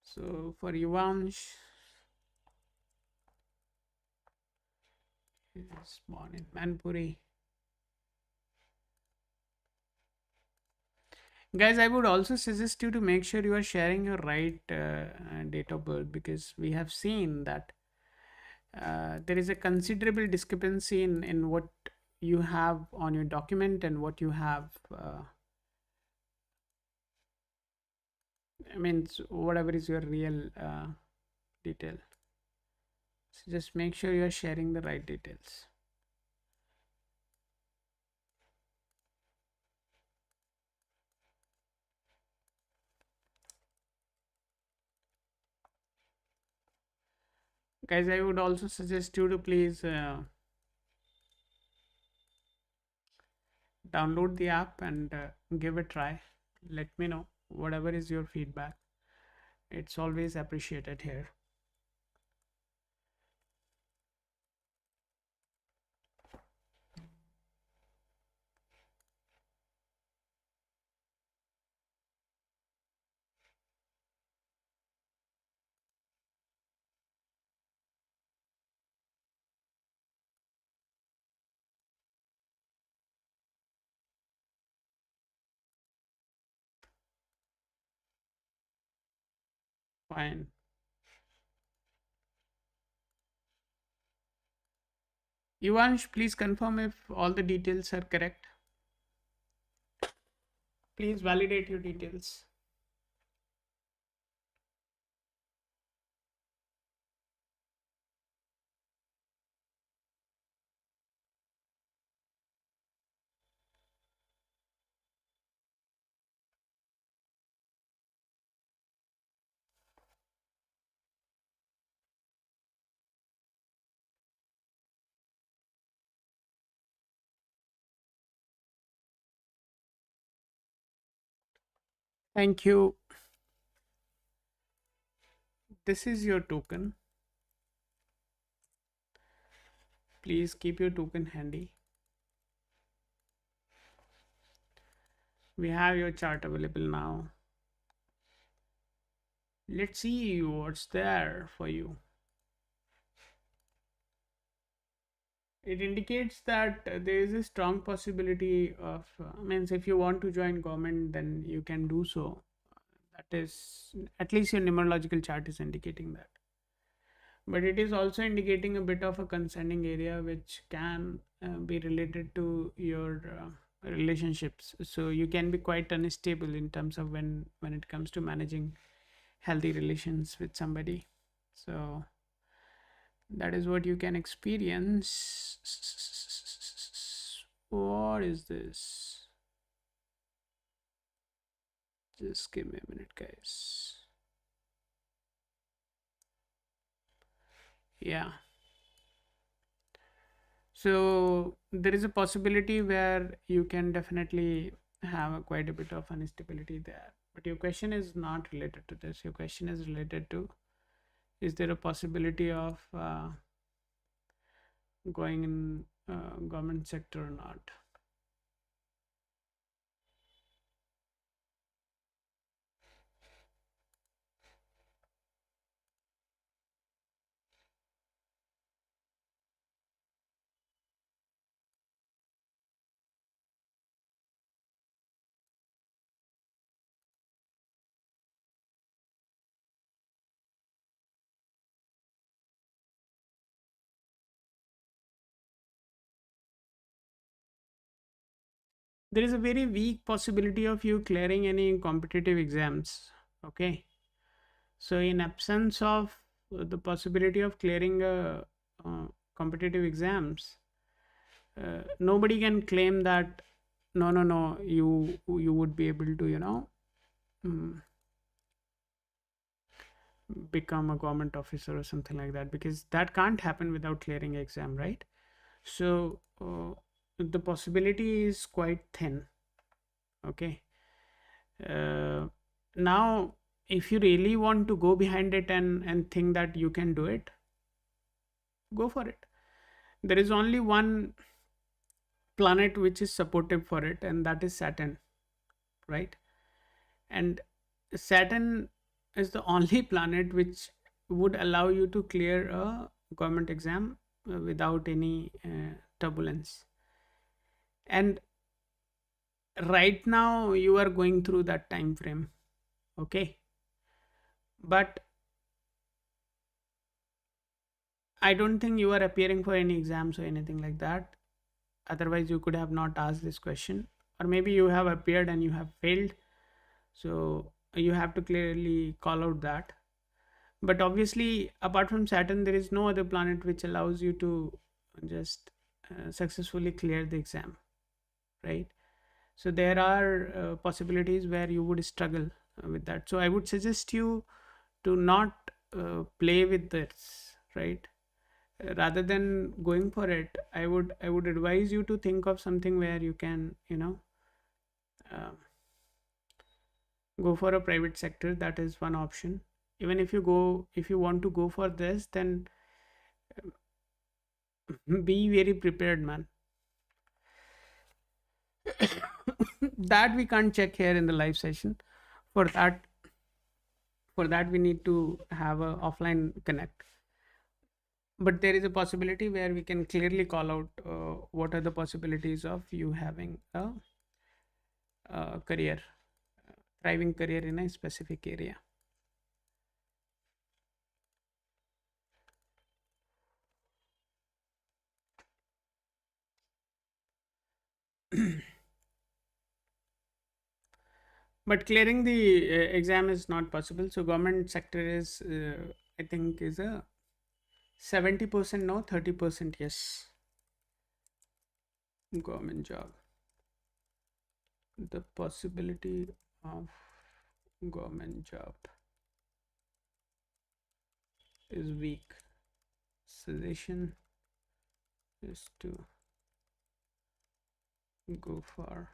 So for Yuvansh, he is born in Manpuri. Guys, I would also suggest you to make sure you are sharing your right date of birth, because we have seen that there is a considerable discrepancy in what you have on your document and what you have. I mean, whatever is your real detail. So just make sure you are sharing the right details. Guys, I would also suggest you to please download the app and give a try. Let me know whatever is your feedback. It's always appreciated here. Fine. Ivansh, please confirm if all the details are correct. Please validate your details. Thank you. This is your token. Please keep your token handy. We have your chart available now. Let's see what's there for you. It indicates that there is a strong possibility of, means if you want to join government, then you can do so. That is, at least your numerological chart is indicating that. But it is also indicating a bit of a concerning area which can be related to your relationships. So you can be quite unstable in terms of when it comes to managing healthy relations with somebody. So that is what you can experience. What is this? Just give me a minute, guys. Yeah. So there is a possibility where you can definitely have quite a bit of instability there. But your question is not related to this. Your question is related to, is there a possibility of going in government sector or not? There is a very weak possibility of you clearing any competitive exams. Okay. So, in absence of the possibility of clearing uh, competitive exams, nobody can claim that no, you would be able to, mm, become a government officer or something like that, because that can't happen without clearing exam, right? So the possibility is quite thin. Okay. uh, Now, if you really want to go behind it and think that you can do it, go for it. There is only one planet which is supportive for it, and that is Saturn, right? And Saturn is the only planet which would allow you to clear a government exam without any turbulence. And right now you are going through that time frame. Okay. But I don't think you are appearing for any exams or anything like that. Otherwise, you could have not asked this question. Or maybe you have appeared and you have failed. So you have to clearly call out that. But obviously, apart from Saturn, there is no other planet which allows you to just successfully clear the exam, right? So there are possibilities where you would struggle with that. So I would suggest you to not play with this, right? Rather than going for it, I would advise you to think of something where you can, uh, go for a private sector. That is one option. Even if you want to go for this, then be very prepared, man. That we can't check here in the live session. For that for that we need to have a offline connect. But there is a possibility where we can clearly call out what are the possibilities of you having a career, thriving career in a specific area. But clearing the exam is not possible. So government sector is, I think, is a 70% no, 30% yes. Government job. The possibility of government job is weak. Suggestion is to go for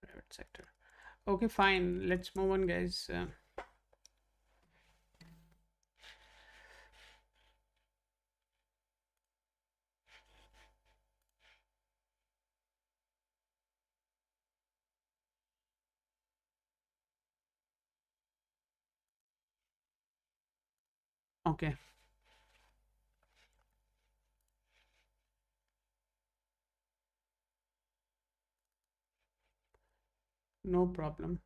private sector. Okay, fine. Let's move on, guys. Okay. No problem.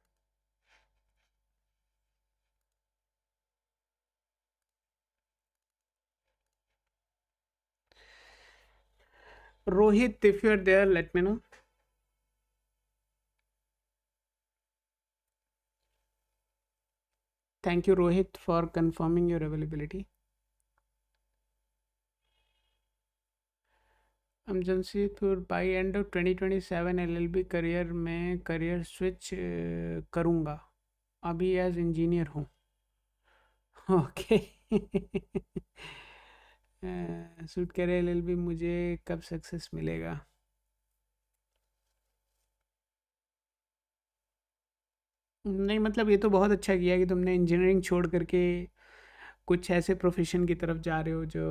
Rohit, if you're there, let me know. Thank you, Rohit, for confirming your availability. Jamshedpur by end of 2027 LLB career में career switch करूँगा, अभी as engineer हूँ। Okay. Shoot करे LLB, मुझे कब success मिलेगा? नहीं, मतलब ये तो बहुत अच्छा किया कि तुमने इंजीनियरिंग छोड़ करके कुछ ऐसे प्रोफेशन की तरफ जा रहे हो जो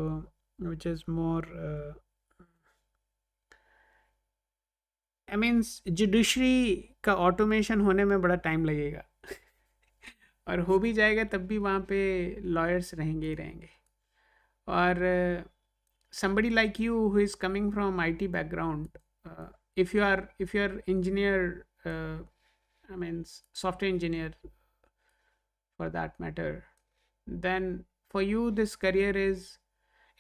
which is more, I means judiciary का ऑटोमेशन होने में बड़ा टाइम लगेगा। और हो भी जाएगा तब भी वहाँ पे लॉयर्स रहेंगे ही रहेंगे। और somebody like you who is coming from IT background, if you are engineer, I mean software engineer for that matter, then for you this career is,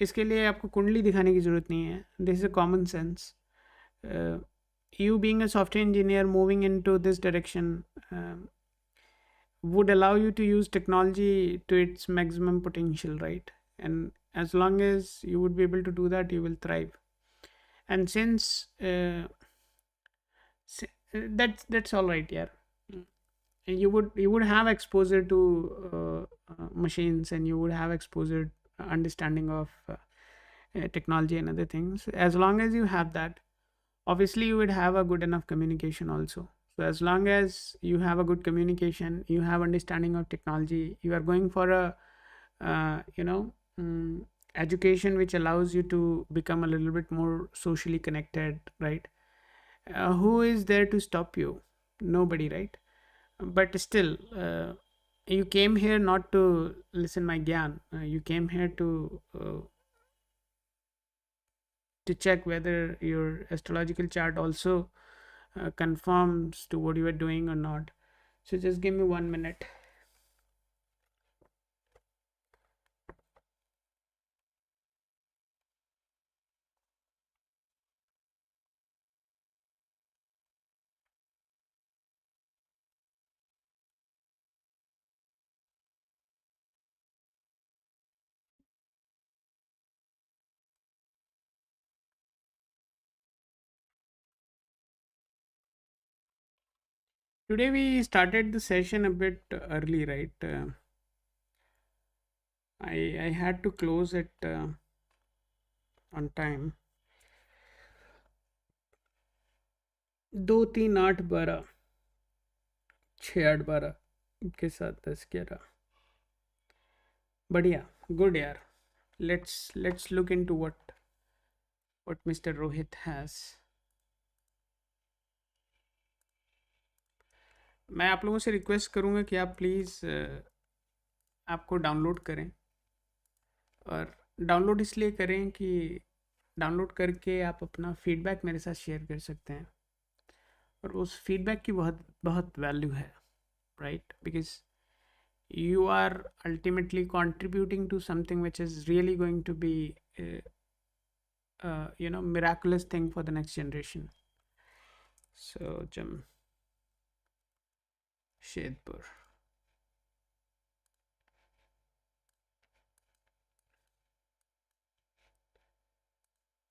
इसके लिए आपको कुंडली दिखाने की ज़रूरत नहीं है, this is a common sense. You being a software engineer moving into this direction would allow you to use technology to its maximum potential, right? And as long as you would be able to do that, you will thrive. And since that's all right, yeah. You would have exposure to machines, and you would have exposure, understanding of technology and other things. As long as you have that, obviously you would have a good enough communication also. So as long as you have a good communication, you have understanding of technology, you are going for a education which allows you to become a little bit more socially connected, right? Who is there to stop you? Nobody, right? But still, you came here not to listen my gyan. You came here to check whether your astrological chart also conforms to what you are doing or not. So just give me 1 minute. Today we started the session a bit early, right? I had to close it on time. 2 3 8 12 6 8 12 के साथ 10 11 बढ़िया, good यार. Let's look into what Mr. Rohit has. मैं आप लोगों से request करूँगा कि आप प्लीज़ आपको डाउनलोड करें, और डाउनलोड इसलिए करें कि डाउनलोड करके आप अपना फीडबैक मेरे साथ शेयर कर सकते हैं, और उस फीडबैक की बहुत बहुत वैल्यू है, right? Because you are ultimately contributing to something which is really going to be miraculous thing for the next generation. So Jamshedpur.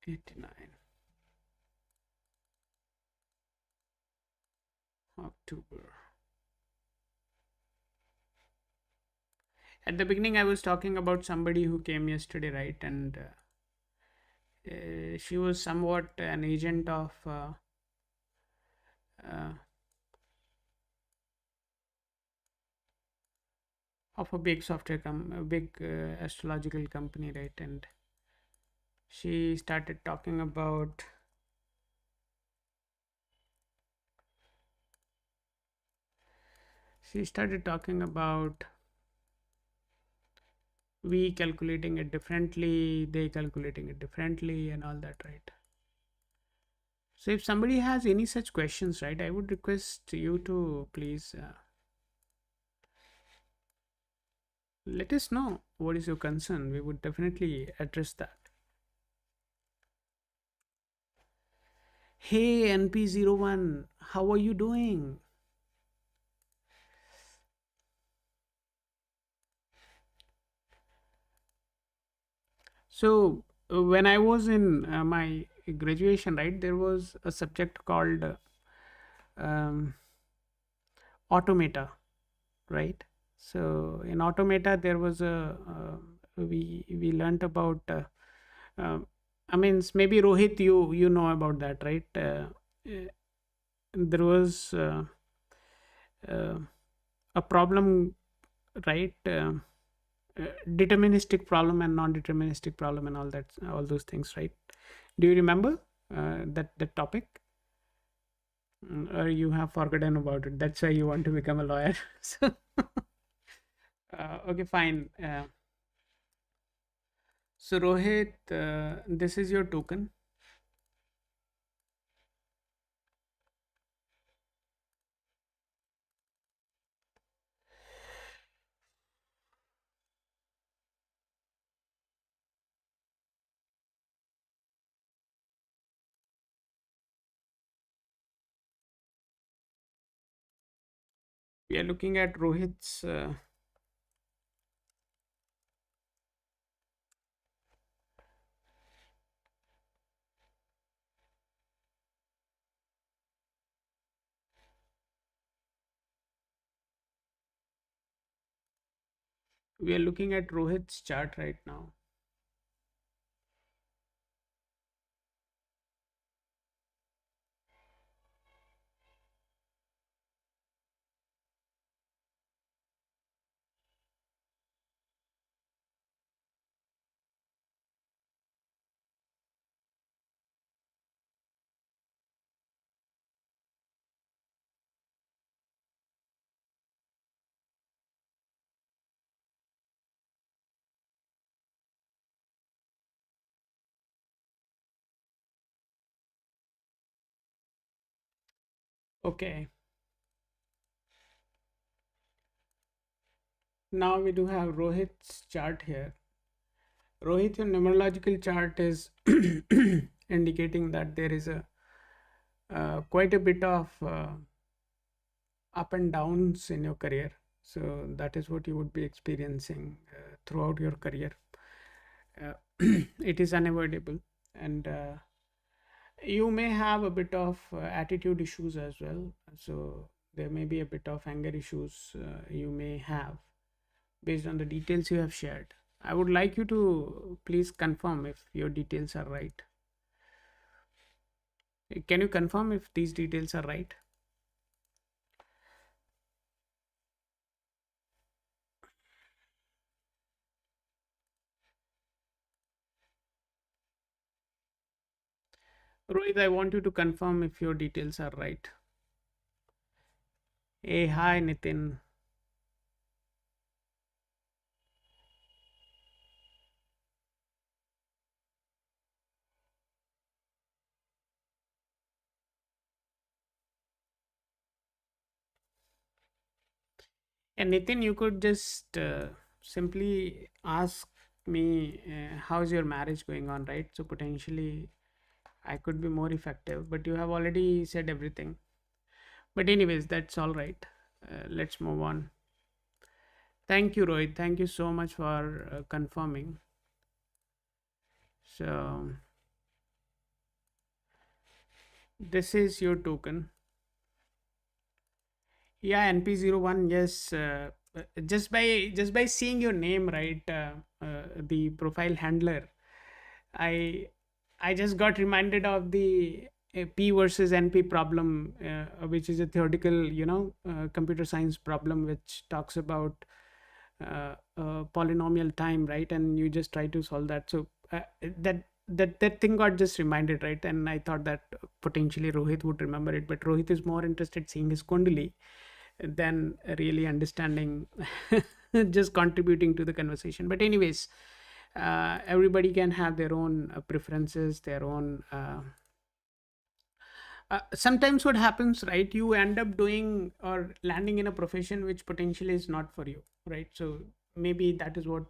'89 October. At the beginning I was talking about somebody who came yesterday, right? And she was somewhat an agent uh, of a big a big astrological company, right? And she started talking about we calculating it differently, they calculating it differently, and all that, right? So if somebody has any such questions, right, I would request you to please let us know what is your concern. We would definitely address that. Hey NP01, how are you doing? So when I was in my graduation, right, there was a subject called um, automata, right? So in automata there was a we learned about um, I mean, maybe Rohit, you know about that, right? Uh, there was uh, a problem, right? Deterministic problem and non-deterministic problem and all that, all those things, right? Do you remember that topic? Or you have forgotten about it? That's why you want to become a lawyer. So, okay, fine. So Rohit, this is your token. We are looking at Rohit's. We are looking at Rohit's chart right now. Okay. Now we do have Rohit's chart here. Rohit, your numerological chart is indicating that there is a quite a bit of up and downs in your career. So that is what you would be experiencing throughout your career. Uh, it is unavoidable, and you may have a bit of attitude issues as well. So there may be a bit of anger issues you may have based on the details you have shared. I would like you to please confirm if your details are right. Can you confirm if these details are right? Rohit, I want you to confirm if your details are right. Hey, hi, Nitin. And Nitin, you could just simply ask me, how's your marriage going on, right? So potentially I could be more effective, but you have already said everything. But, anyways, that's all right. Let's move on. Thank you, Rohit. Thank you so much for confirming. So, this is your token. Yeah, NP01. Yes, just by seeing your name, right? The profile handler, I I just got reminded of the P versus NP problem, which is a theoretical, computer science problem, which talks about polynomial time, right? And you just try to solve that. So that thing got just reminded, right? And I thought that potentially Rohit would remember it, but Rohit is more interested seeing his Kundali than really understanding, just contributing to the conversation. But anyways, everybody can have their own preferences, their own sometimes what happens, right, you end up doing or landing in a profession which potentially is not for you, right? So maybe that is what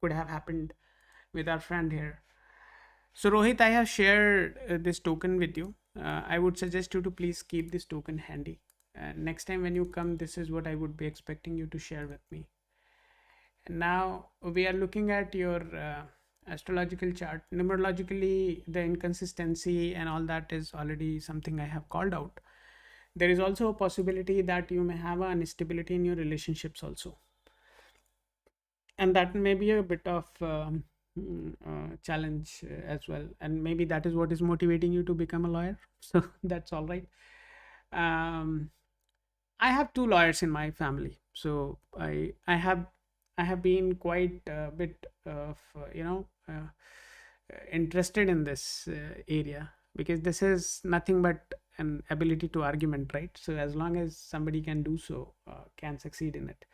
could have happened with our friend here. So Rohit, I have shared this token with you. I would suggest you to please keep this token handy. Next time when you come, this is what I would be expecting you to share with me. And now we are looking at your astrological chart, numerologically, the inconsistency and all that is already something I have called out. There is also a possibility that you may have an instability in your relationships also, and that may be a bit of challenge as well, and maybe that is what is motivating you to become a lawyer. So that's all right. um, I have two lawyers in my family, so I have been quite a bit of interested in this area, because this is nothing but an ability to argument, right? So as long as somebody can do so, can succeed in it.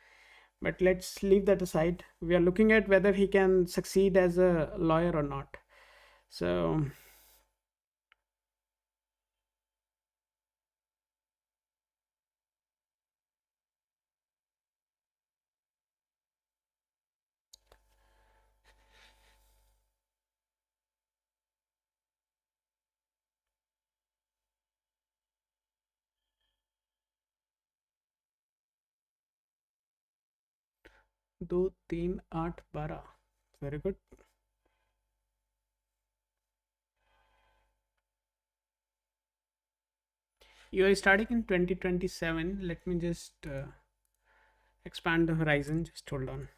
But let's leave that aside. We are looking at whether he can succeed as a lawyer or not. So दो तीन आठ बारह, very good. You are starting in 2027. Let me just expand the horizon. Just hold on.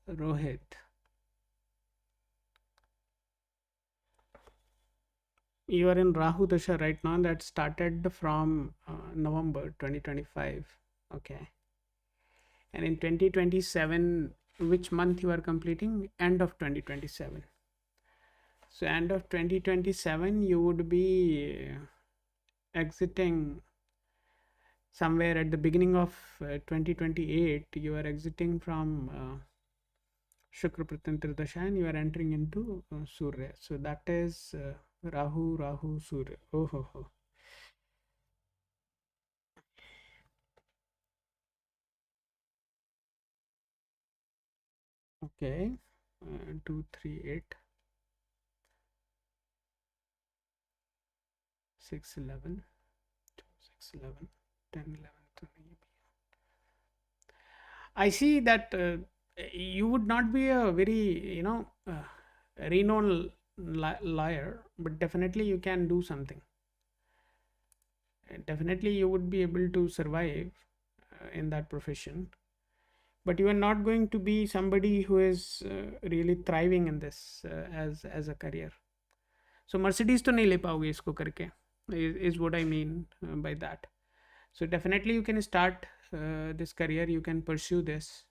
Rohit, you are in Rahu Dasha right now. That started from November 2025. Okay. And in 2027, which month you are completing? End of 2027. So end of 2027, you would be exiting somewhere at the beginning of 2028. You are exiting from Shukra Pratantra Dasha and you are entering into Surya. So that is Rahu, Surya. Oh, ho, ho. Okay. 2, 3, 8, 6, 11, 2, 6, 11, 10, 11, 20. I see that you would not be a very, renowned liar, but definitely you can do something. Definitely you would be able to survive in that profession, but you are not going to be somebody who is really thriving in this as a career. So Mercedes तो नहीं ले पाओगे इसको करके, is what I mean by that. So definitely you can start this career, you can pursue this.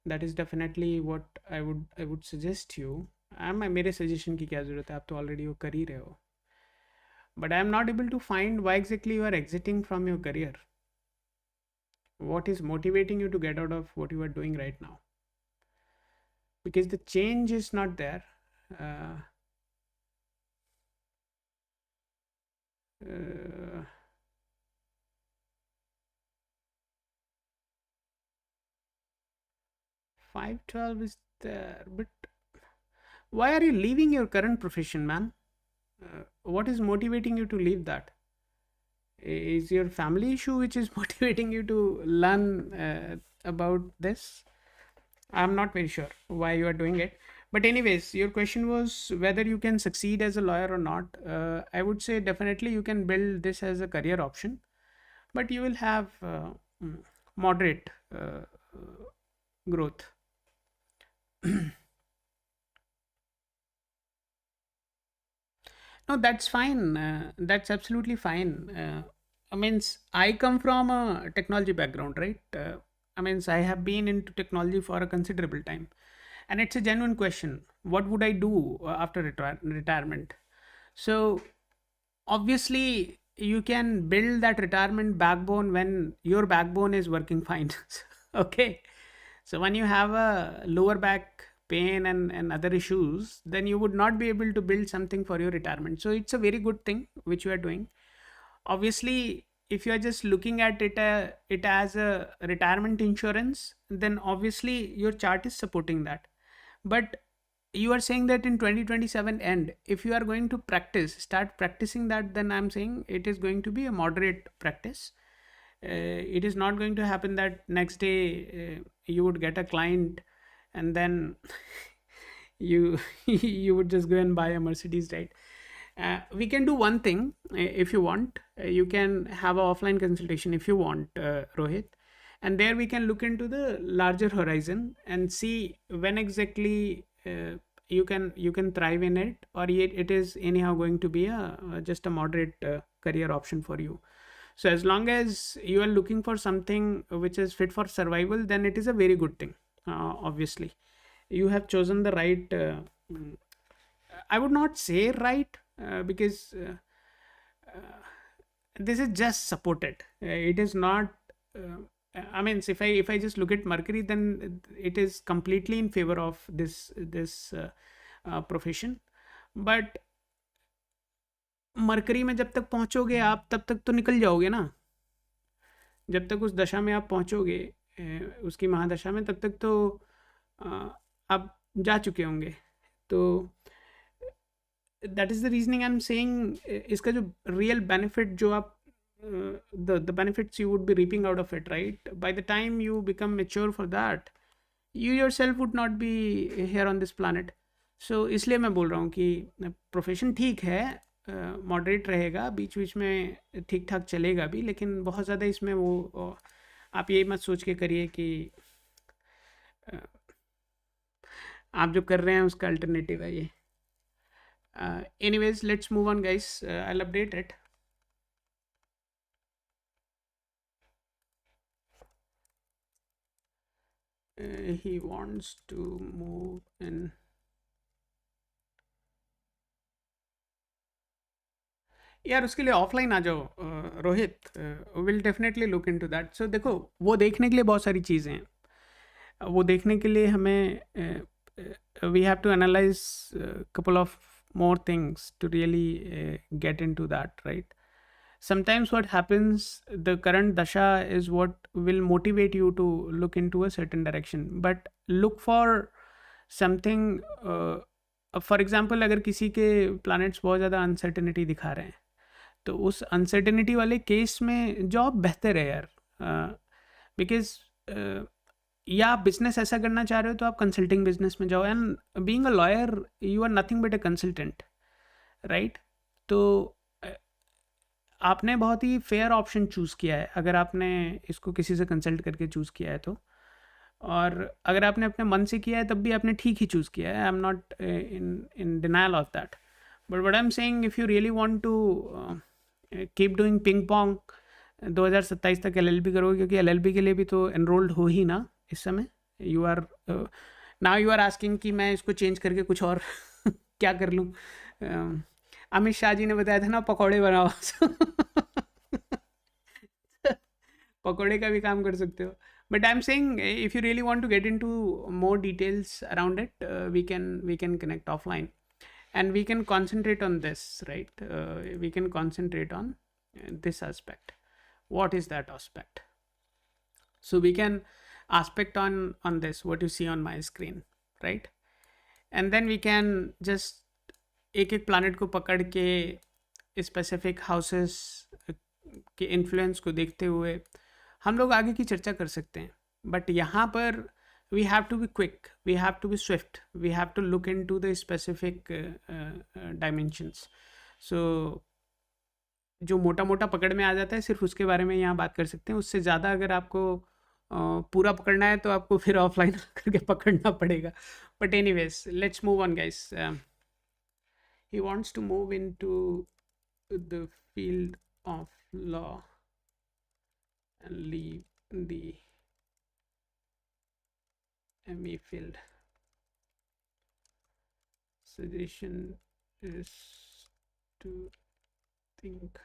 That is definitely what I would suggest you. मेरे suggestion की क्या जरूरत है, आप तो already वो कर ही रहे हो. But I am not able to find why exactly you are exiting from your career. What is motivating you to get out of what you are doing right now? Because the change is not there. Uh, uh, 512 is there, but why are you leaving your current profession, man? What is motivating you to leave that? Is your family issue which is motivating you to learn about this? I'm not very sure why you are doing it. But anyways, your question was whether you can succeed as a lawyer or not. I would say definitely you can build this as a career option, but you will have moderate growth. No, that's fine. That's absolutely fine. I come from a technology background, right? I have been into technology for a considerable time, and it's a genuine question. What would I do after retirement? So, obviously, you can build that retirement backbone when your backbone is working fine. Okay. So when you have a lower back pain and other issues, then you would not be able to build something for your retirement. So it's a very good thing which you are doing. Obviously, if you are just looking at it as a retirement insurance, then obviously your chart is supporting that. But you are saying that in 2027 end, if you are going to start practicing that, then I'm saying it is going to be a moderate practice. It is not going to happen that next day you would get a client and then you you would just go and buy a Mercedes, right? We can do one thing, if you want. You can have an offline consultation if you want, Rohit, and there we can look into the larger horizon and see when exactly you can thrive in it, or yet it is anyhow going to be a just a moderate career option for you. So as long as you are looking for something which is fit for survival, then it is a very good thing. Obviously, you have chosen the right. Mm, I would not say right, because this is just supported. It is not. I mean, if I just look at Mercury, then it is completely in favor of this profession. But mercury में जब तक पहुंचोगे आप, तब तक तो निकल जाओगे ना। जब तक उस दशा में आप पहुंचोगे, उसकी महादशा में, तब तक तो आप जा चुके होंगे। तो that is the reasoning I am saying, इसका जो रियल बेनिफिट जो आप the benefits you would be reaping out of it, right? By the time you become mature for that, you yourself would not be here on this planet. So इसलिए मैं बोल रहा हूँ कि प्रोफेशन ठीक है, मॉडरेट रहेगा, बीच बीच में ठीक ठाक चलेगा भी, लेकिन बहुत ज़्यादा इसमें वो आप ये मत सोच के करिए कि आप जो कर रहे हैं उसका अल्टरनेटिव है ये। Anyways, let's move on guys, I will update it. He wants to move in. यार उसके लिए ऑफलाइन आ जाओ Rohit, will definitely look into that. So देखो, वो देखने के लिए बहुत सारी चीज़ें हैं। वो देखने के लिए हमें we have to analyse couple of more things to really get into that, right? Sometimes what happens, the current dasha is what will motivate you to look into a certain direction, but look for something. For example, अगर किसी के planets बहुत ज़्यादा uncertainty दिखा रहे हैं, तो उस अनसर्टेनिटी वाले केस में जॉब बेहतर है यार। बिकॉज या आप बिजनेस ऐसा करना चाह रहे हो तो आप कंसल्टिंग बिजनेस में जाओ, and being a lawyer you are nothing but a consultant, right? तो आपने बहुत ही फेयर ऑप्शन चूज़ किया है अगर आपने इसको किसी से कंसल्ट करके चूज़ किया है तो। और अगर आपने अपने मन से किया है तब भी आपने ठीक ही चूज़ किया है। I am not in denial of that, but what I am saying, if you really want to keep doing ping pong, 2027 तक एलएलबी करोगे, क्योंकि एलएलबी के लिए भी तो एनरोल्ड हो ही ना इस समय। You are now you are asking कि मैं इसको चेंज करके कुछ और क्या कर लूँ। अमित शाह जी ने बताया था ना, पकौड़े बनाओ। पकौड़े का भी काम कर सकते हो। But I am saying, if you really want to get into more details around it, we can connect offline and we can concentrate on this, right? We can concentrate on this aspect. What is that aspect? So we can aspect on this, what you see on my screen, right? And then we can just एक एक planet को पकड़ के specific houses के influence को देखते हुए हम लोग आगे की चर्चा कर सकते हैं। बट यहाँ पर we have to be quick, we have to be swift, we have to look into the specific dimensions. So जो मोटा मोटा पकड़ में आ जाता है सिर्फ उसके बारे में यहाँ बात कर सकते हैं। उससे ज़्यादा अगर आपको पूरा पकड़ना है तो आपको फिर ऑफलाइन करके पकड़ना पड़ेगा। But anyways, let's move on guys. He wants to move into the field of law and leave the ME field. Suggestion is to think.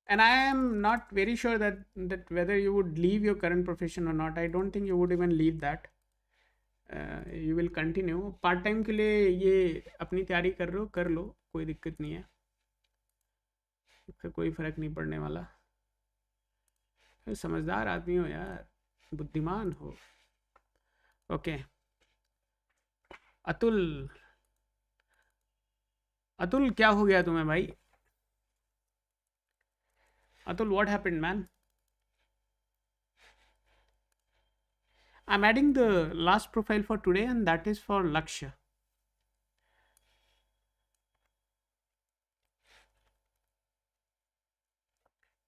And I am not very sure that whether you would leave your current profession or not. I don't think you would even leave that. You will continue part time के लिए। ये अपनी तैयारी कर रहे हो, कर लो, कोई दिक्कत नहीं है, इसका कोई फ़र्क नहीं पड़ने वाला। समझदार आदमी हो यार। बुद्धिमान हो। ओके। अतुल, अतुल क्या हो गया तुम्हें भाई? Atul, what happened man? I'm adding the last profile for today, and that is for Lakshya.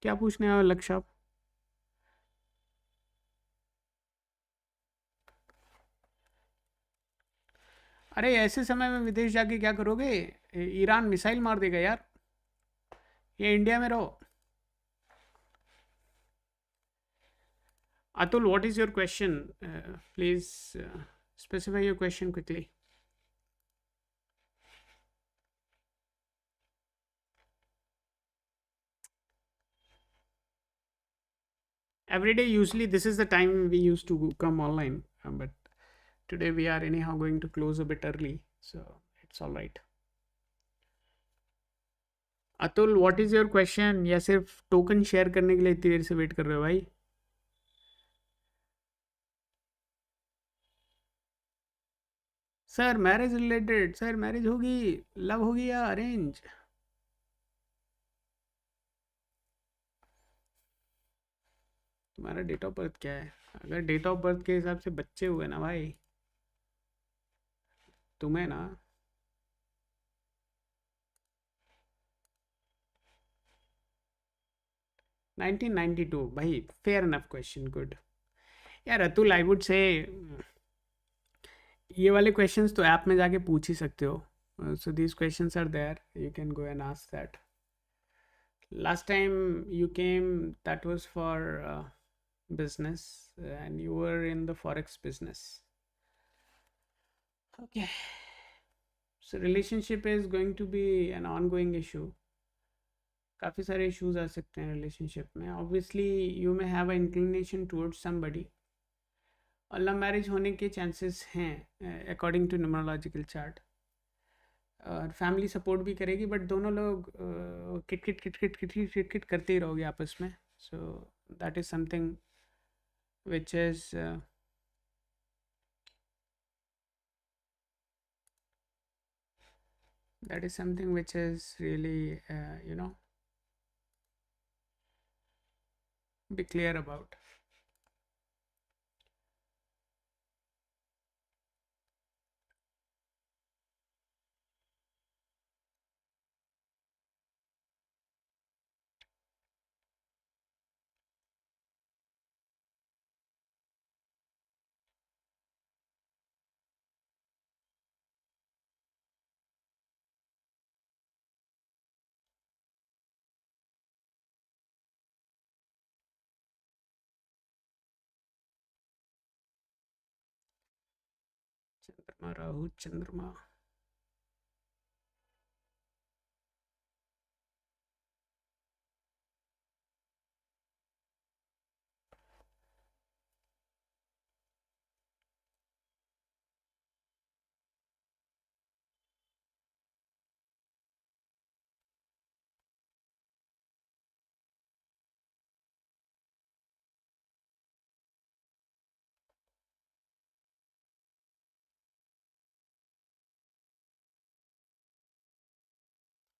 क्या पूछने आए हो लक्ष्य आप? अरे ऐसे समय में विदेश जाके क्या करोगे? ईरान मिसाइल मार देगा यार। ये इंडिया में रहो। Atul, what is your question? Please specify your question quickly. Every day, usually, this is the time we used to come online, but today we are anyhow going to close a bit early, so it's all right. Atul, what is your question? या सिर्फ token share करने के लिए इतनी देर से wait कर रहे हो भाई? Sir marriage related, sir marriage होगी, लव होगी या अरेंज? तुम्हारा डेट ऑफ बर्थ क्या है? अगर डेट ऑफ बर्थ के हिसाब से बच्चे हुए ना भाई, तुम्हें ना, 1992 भाई, फेयर इनफ क्वेश्चन, गुड। यार अतुल, आई वुड से ये वाले क्वेश्चंस तो ऐप में जाके पूछ ही सकते हो। So these questions are there, you can go and ask that. Last time you came, that was for business, and you were in the forex business. Okay, so relationship is going to be an ongoing issue. काफ़ी सारे issues आ सकते हैं relationship में। Obviously you may have a inclination towards somebody, और love marriage होने के chances हैं according to numerological chart. और फैमिली सपोर्ट भी करेगी, बट दोनों लोग kit kit kit kit kit kit kit करते ही रहोगे आपस में। सो that is something which is that is something which is really be clear about. चंद्रमा, राहु चंद्रमा।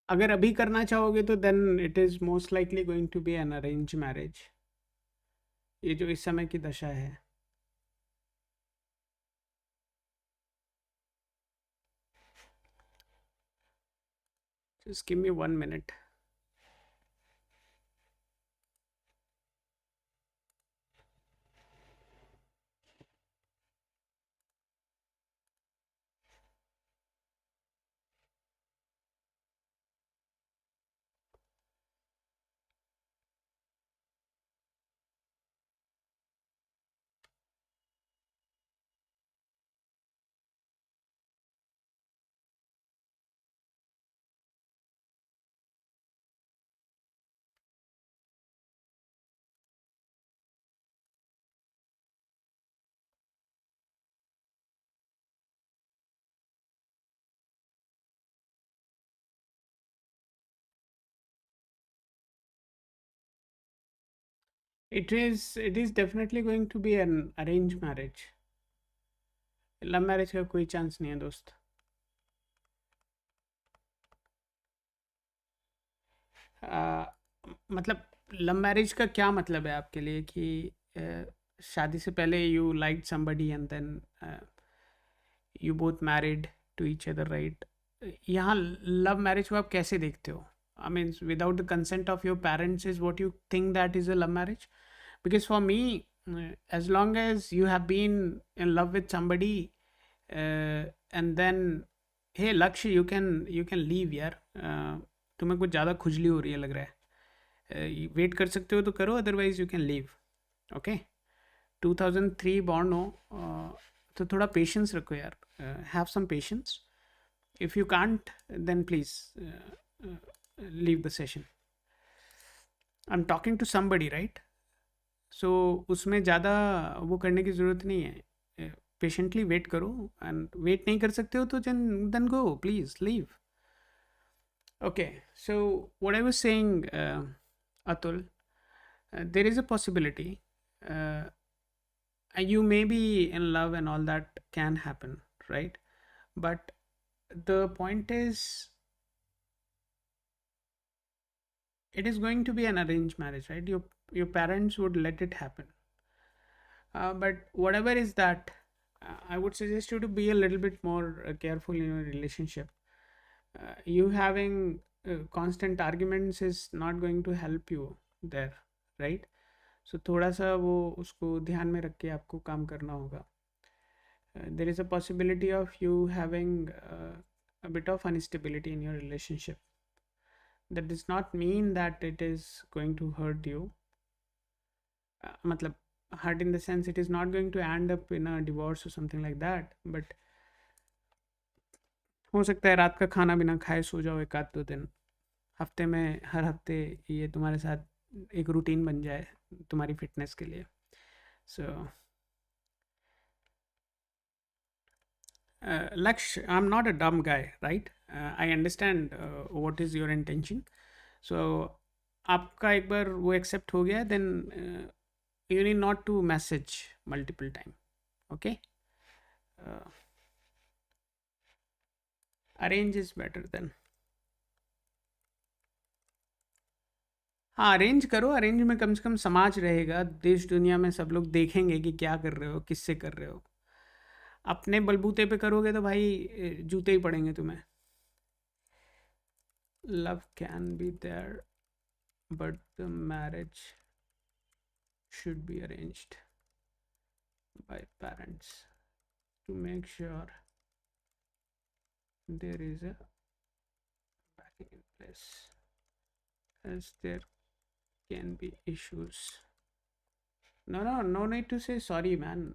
अगर अभी करना चाहोगे तो then it is most likely going to be an arrange marriage, ये जो इस समय की दशा है। Just give me 1 minute। It is definitely going to be an arranged marriage. Love marriage का कोई चांस नहीं है दोस्त. आ, मतलब लव मैरिज का क्या मतलब है आपके लिए कि शादी से पहले you like somebody and then you both married to each other, right? यहाँ लव मैरिज को आप कैसे देखते हो? I mean without the consent of your parents is what you think that is a love marriage? Because for me, as long as you have been in love with somebody, and then hey Laksh, you can leave यार. तुम्हें कुछ ज़्यादा खुजली हो रही है लग रहा है. वेट कर सकते हो तो करो, otherwise you can leave. Okay. 2003 born हो, तो थोड़ा पेशेंस रखो यार. Have some patience. If you can't then please leave the session. I am talking to somebody, right? So उसमें ज़्यादा वो करने की ज़रूरत नहीं है. पेशेंटली वेट करो, एंड वेट नहीं कर सकते हो तो then go, please leave. Okay. So what I was saying, Atul, there is a possibility, uh, you may be in love and all that can happen, right? But the point is, it is going to be an arranged marriage, right? Your parents would let it happen. But whatever is that, I would suggest you to be a little bit more careful in your relationship. You having constant arguments is not going to help you there, right? So थोड़ा सा वो उसको ध्यान में रख के आपको काम करना होगा. There is a possibility of you having a bit of instability in your relationship. That does not mean that it is going to hurt you. मतलब hurt in the sense it is not going to end up in a divorce or something like that. But हो सकता है रात का खाना बिना खाए सो जाओ एक आध दो दिन. हफ्ते में हर हफ्ते ये तुम्हारे साथ एक रूटीन बन जाए तुम्हारी फिटनेस के लिए. सो Laksh, I'm not a dumb guy, right? I understand what is your intention. So आपका एक बार वो एक्सेप्ट हो गया, then you need not to message multiple time. Okay. uh, Arrange is better then. हाँ, अरेंज करो. Arrange में कम से कम समाज रहेगा, देश दुनिया में सब लोग देखेंगे कि क्या कर रहे हो, किससे कर रहे हो. अपने बलबूते पे करोगे तो भाई जूते ही पड़ेंगे तुम्हें. Love can be there but the marriage should be arranged by parents to make sure there is a backing in place, as there can be issues. No need to say sorry, man.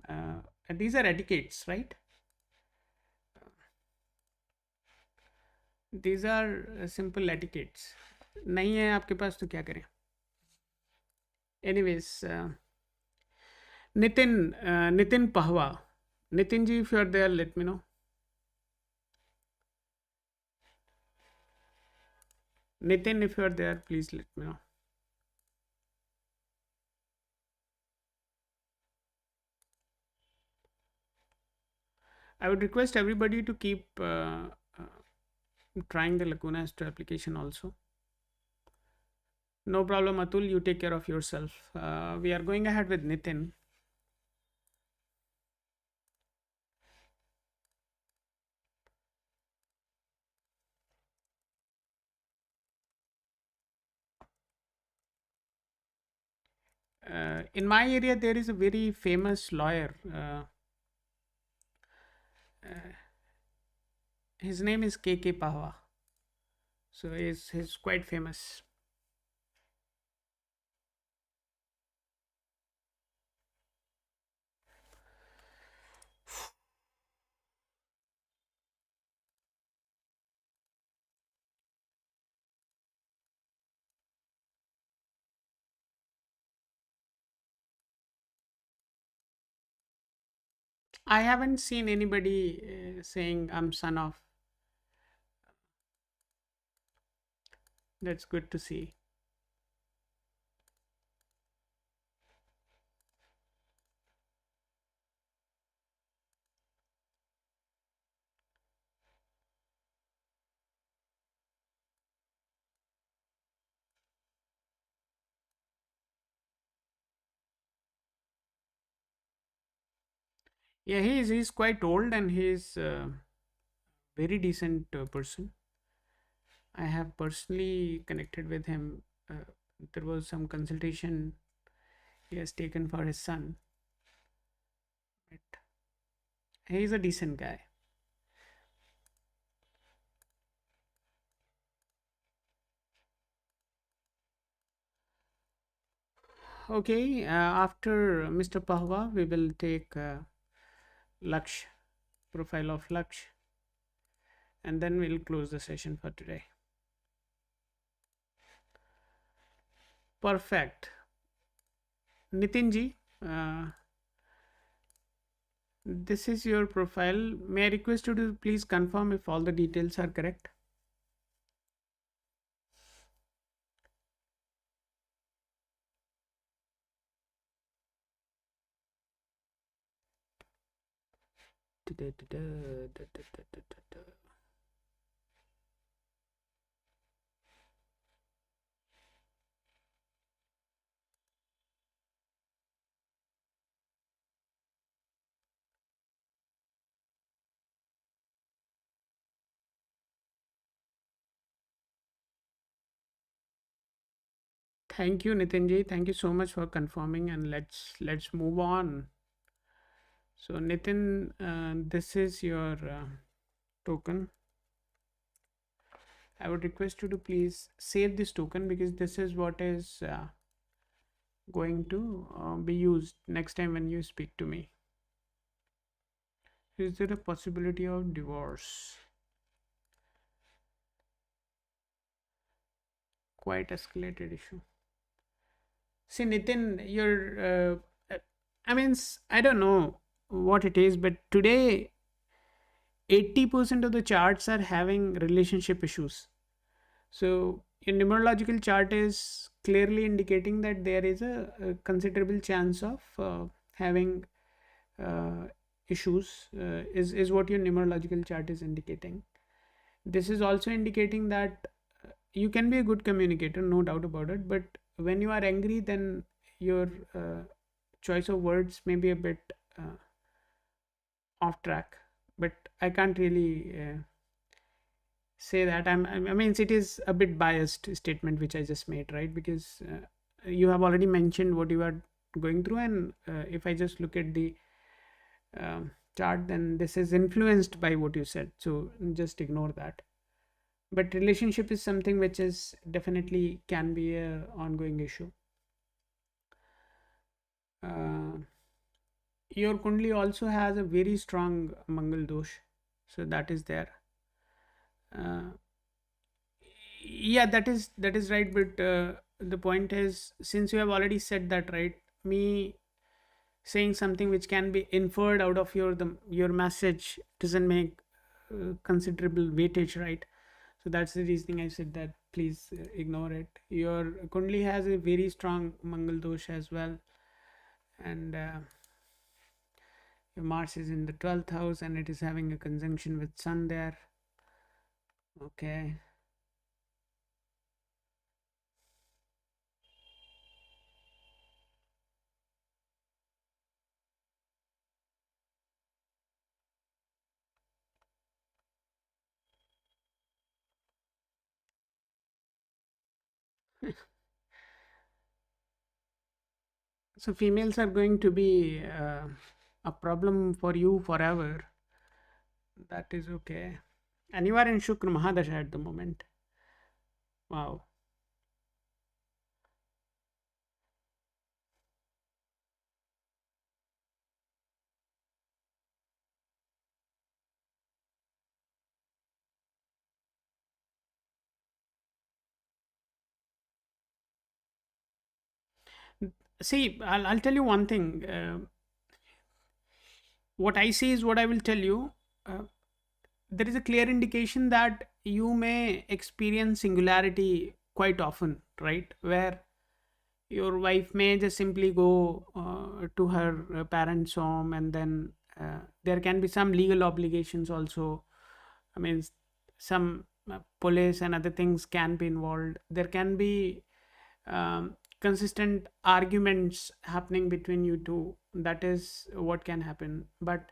These are etiquettes, right? These are simple etiquettes. नहीं है आपके पास तो क्या करें. Anyways, Nitin Pahwa. Nitin ji, if you are there, let me know. Nitin, if you are there, please let me know. I would request everybody to keep trying the Lacuna Astro application also. No problem, Atul. You take care of yourself. We are going ahead with Nitin. In my area, there is a very famous lawyer. His name is K.K. Pahwa. So he's quite famous. I haven't seen anybody saying I'm son of. That's good to see. Yeah, he's quite old, and he's very decent person. I have personally connected with him. There was some consultation he has taken for his son. But he's a decent guy. Okay, after Mr. Pahwa, we will take Laksh, profile of Laksh, and then we'll close the session for today. Perfect. Nitin ji, this is your profile. May I request you to please confirm if all the details are correct? Thank you, Nitin ji. Thank you so much for confirming, and let's move on. So, Nitin, this is your token. I would request you to please save this token, because this is what is going to be used next time when you speak to me. Is there a possibility of divorce? Quite escalated issue. See, Nitin, I mean, I don't know what it is, but today 80% of the charts are having relationship issues. So, your numerological chart is clearly indicating that there is a considerable chance of having uh, issues, is what your numerological chart is indicating. This is also indicating that you can be a good communicator, no doubt about it, but when you are angry, then your choice of words may be a bit off track. But I can't really say that. I mean, it is a bit biased statement which I just made, right? Because you have already mentioned what you are going through, and if I just look at the chart, then this is influenced by what you said. So just ignore that. But relationship is something which is definitely can be a ongoing issue. Uh, your kundli also has a very strong Mangal dosh, so that is there. Uh, yeah, that is right. But the point is, since you have already said that, right? Me saying something which can be inferred out of your message doesn't make considerable weightage, right? So that's the reasoning I said that please ignore it. Your kundli has a very strong Mangal dosh as well, and your Mars is in the 12th house, and it is having a conjunction with Sun there. Okay. So females are going to be a problem for you forever. That is okay. And you are in Shukra Mahadasha at the moment. Wow. See, I'll tell you one thing. What I see is what I will tell you. Uh, there is a clear indication that you may experience singularity quite often, right? Where your wife may just simply go to her parents' home, and then there can be some legal obligations also. I mean, some police and other things can be involved. There can be consistent arguments happening between you two. That is what can happen. But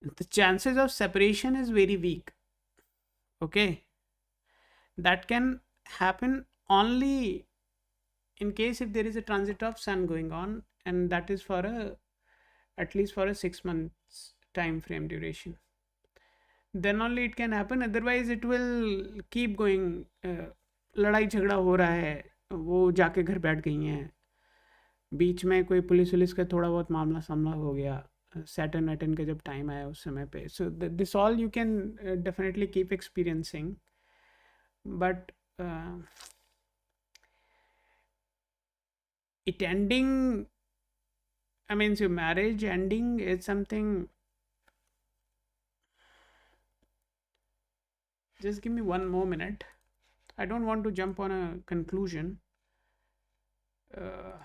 the chances of separation is very weak. Okay, that can happen only in case if there is a transit of sun going on, and that is for a at least for a 6 months time frame duration. Then only it can happen, otherwise it will keep going. लड़ाई झगड़ा हो रहा है, वो जाके घर बैठ गई हैं, बीच में कोई पुलिस वुलिस का थोड़ा बहुत मामला सामला हो गया, सैटर्न वैटर्न का जब टाइम आया उस समय पे. So this all you can definitely keep experiencing, but it ending, I mean, your marriage ending is something. Just give me one more minute. I don't want to jump on a conclusion. uh,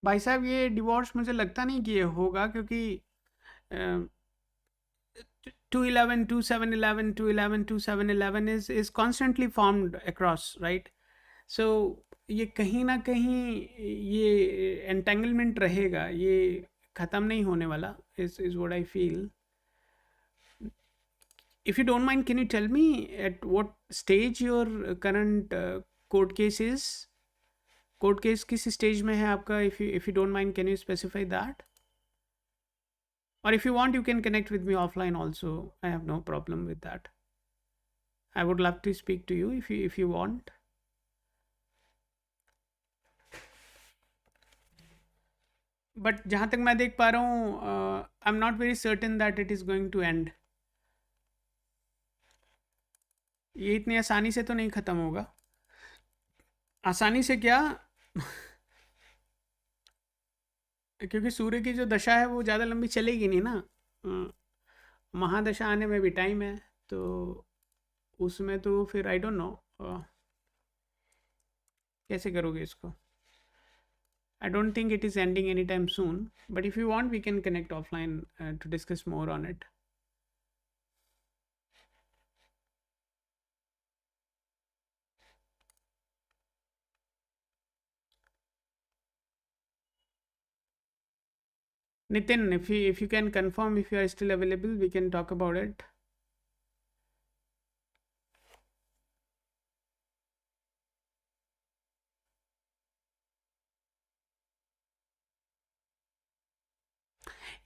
भाई साहब, ये divorce मुझे लगता नहीं कि ये होगा, क्योंकि 211 2711 211 2711 is constantly formed across, right? So ये कहीं ना कहीं ये एंटेंगलमेंट रहेगा, ये ख़त्म नहीं होने वाला. is what I feel. If you don't mind, can you tell me at what stage your current court case is? Court case किस स्टेज में है आपका? If you don't mind, can you specify that? और if you want, you can connect with me offline also. I have no problem with that. I would love to speak to you if you want. But जहाँ तक मैं देख पा रहा हूँ, I am not very certain that it is going to end. ये इतनी आसानी से तो नहीं ख़त्म होगा. आसानी से क्या? क्योंकि सूर्य की जो दशा है वो ज़्यादा लंबी चलेगी नहीं ना. महादशा आने में भी टाइम है, तो उसमें तो फिर आई डोंट नो कैसे करोगे इसको. I don't think it is ending anytime soon, but if you want, we can connect offline to discuss more on it. Nitin, if you can confirm if you are still available, we can talk about it.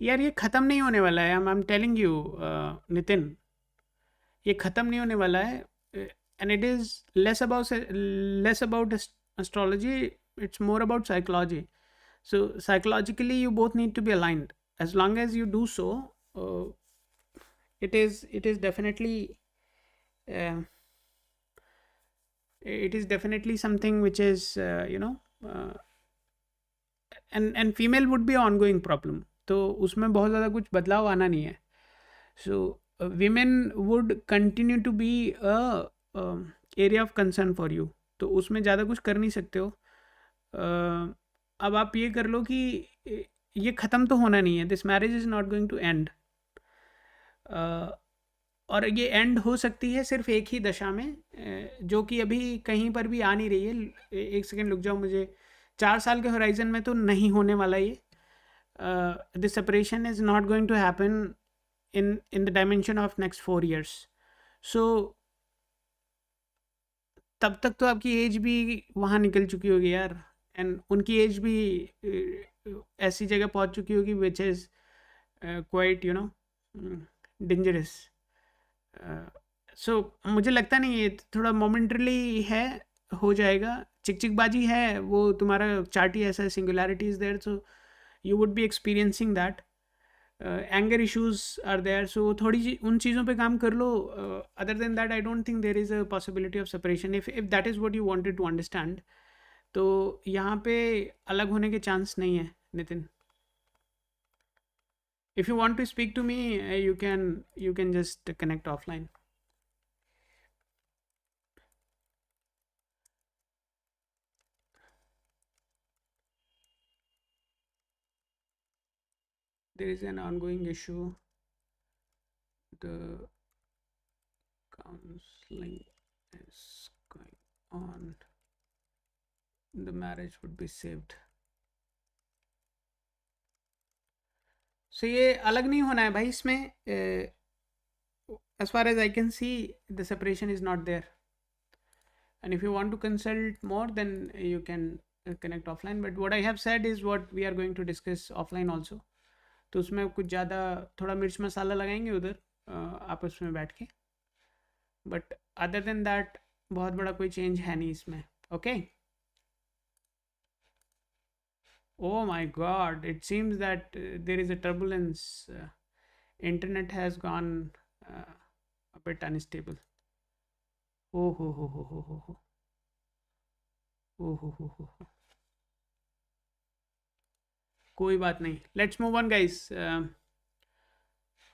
यार ये ख़त्म नहीं होने वाला है. I'm telling you, Nitin, ये ख़त्म नहीं होने वाला है. And it is less about astrology. It's more about psychology. So psychologically, you both need to be aligned. As long as you do so, it is definitely uh, it is definitely something which is uh, and female would be ongoing problem. तो उसमें बहुत ज़्यादा कुछ बदलाव आना नहीं है. So women would continue to be a area of concern for you. तो उसमें ज़्यादा कुछ कर नहीं सकते हो. अब आप ये कर लो कि ये ख़त्म तो होना नहीं है. This marriage is not going to end. और ये एंड हो सकती है सिर्फ एक ही दशा में, जो कि अभी कहीं पर भी आ नहीं रही है. एक सेकेंड रुक जाओ, मुझे 4 साल के होराइजन में तो नहीं होने वाला ये. This separation is not going to happen in the dimension of next 4 years. So तब तक तो आपकी एज भी वहाँ निकल चुकी होगी यार, एंड उनकी एज भी ऐसी जगह पहुँच चुकी होगी विच इज़ क्वाइट डेंजरस. सो मुझे लगता नहीं ये थोड़ा मोमेंटरली है, हो जाएगा. चिकचिकबाजी है वो, तुम्हारा चार्ट ही ऐसा है, singularity is there, so you would be experiencing that. Anger issues are there, so थोड़ी उन चीज़ों पे काम कर लो. Other than that I don't think there is a possibility of separation, if that is what you wanted to understand. तो यहाँ पे अलग होने के चांस नहीं है Nitin. If you want to speak to me, you can just connect offline. There is an ongoing issue. The counseling is going on, the marriage would be saved. So ये अलग नहीं होना है भाई इसमें. As far as I can see, the separation is not there. And if you want to consult more, then you can connect offline. But what I have said is what we are going to discuss offline also. तो उसमें कुछ ज़्यादा थोड़ा मिर्च मसाला लगाएंगे उधर आपस में बैठ के. बट अदर देन दैट बहुत बड़ा कोई चेंज है नहीं इसमें. Okay. Oh my God! It seems that there is a turbulence. Internet has gone a bit unstable. Oh ho ho ho ho ho ho. Oh ho ho ho ho. कोई बात नहीं. Let's move on, guys.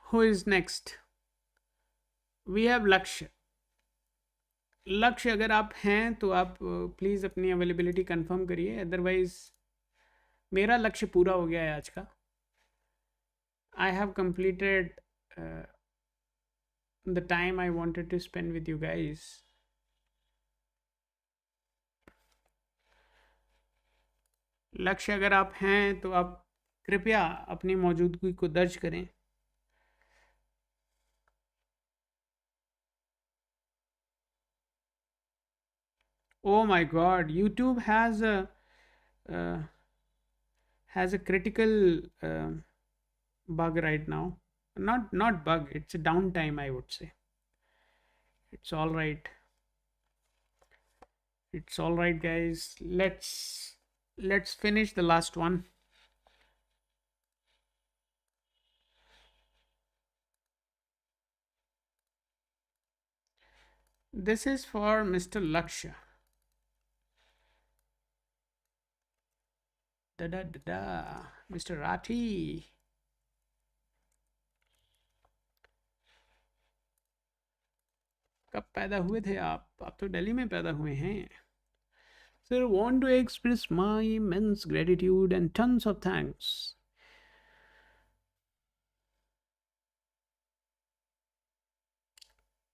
Who is next? We have लक्ष्य. लक्ष्य अगर आप हैं तो आप प्लीज़ अपनी अवेलेबिलिटी कंफर्म करिए. अदरवाइज मेरा लक्ष्य पूरा हो गया है आज का. I have completed the time I wanted to spend with you guys. Lakshya अगर आप हैं तो आप कृपया अपनी मौजूदगी को दर्ज करें. Oh my God! YouTube has a critical bug right now. Not bug. It's a downtime, I would say. It's all right. It's all right, guys. Let's finish the last one. This is for Mr. Lakshya. Da da da da. Mr. Rathi. कब पैदा हुए थे आप? आप तो दिल्ली में पैदा हुए हैं. Sir, want to express my immense gratitude and tons of thanks.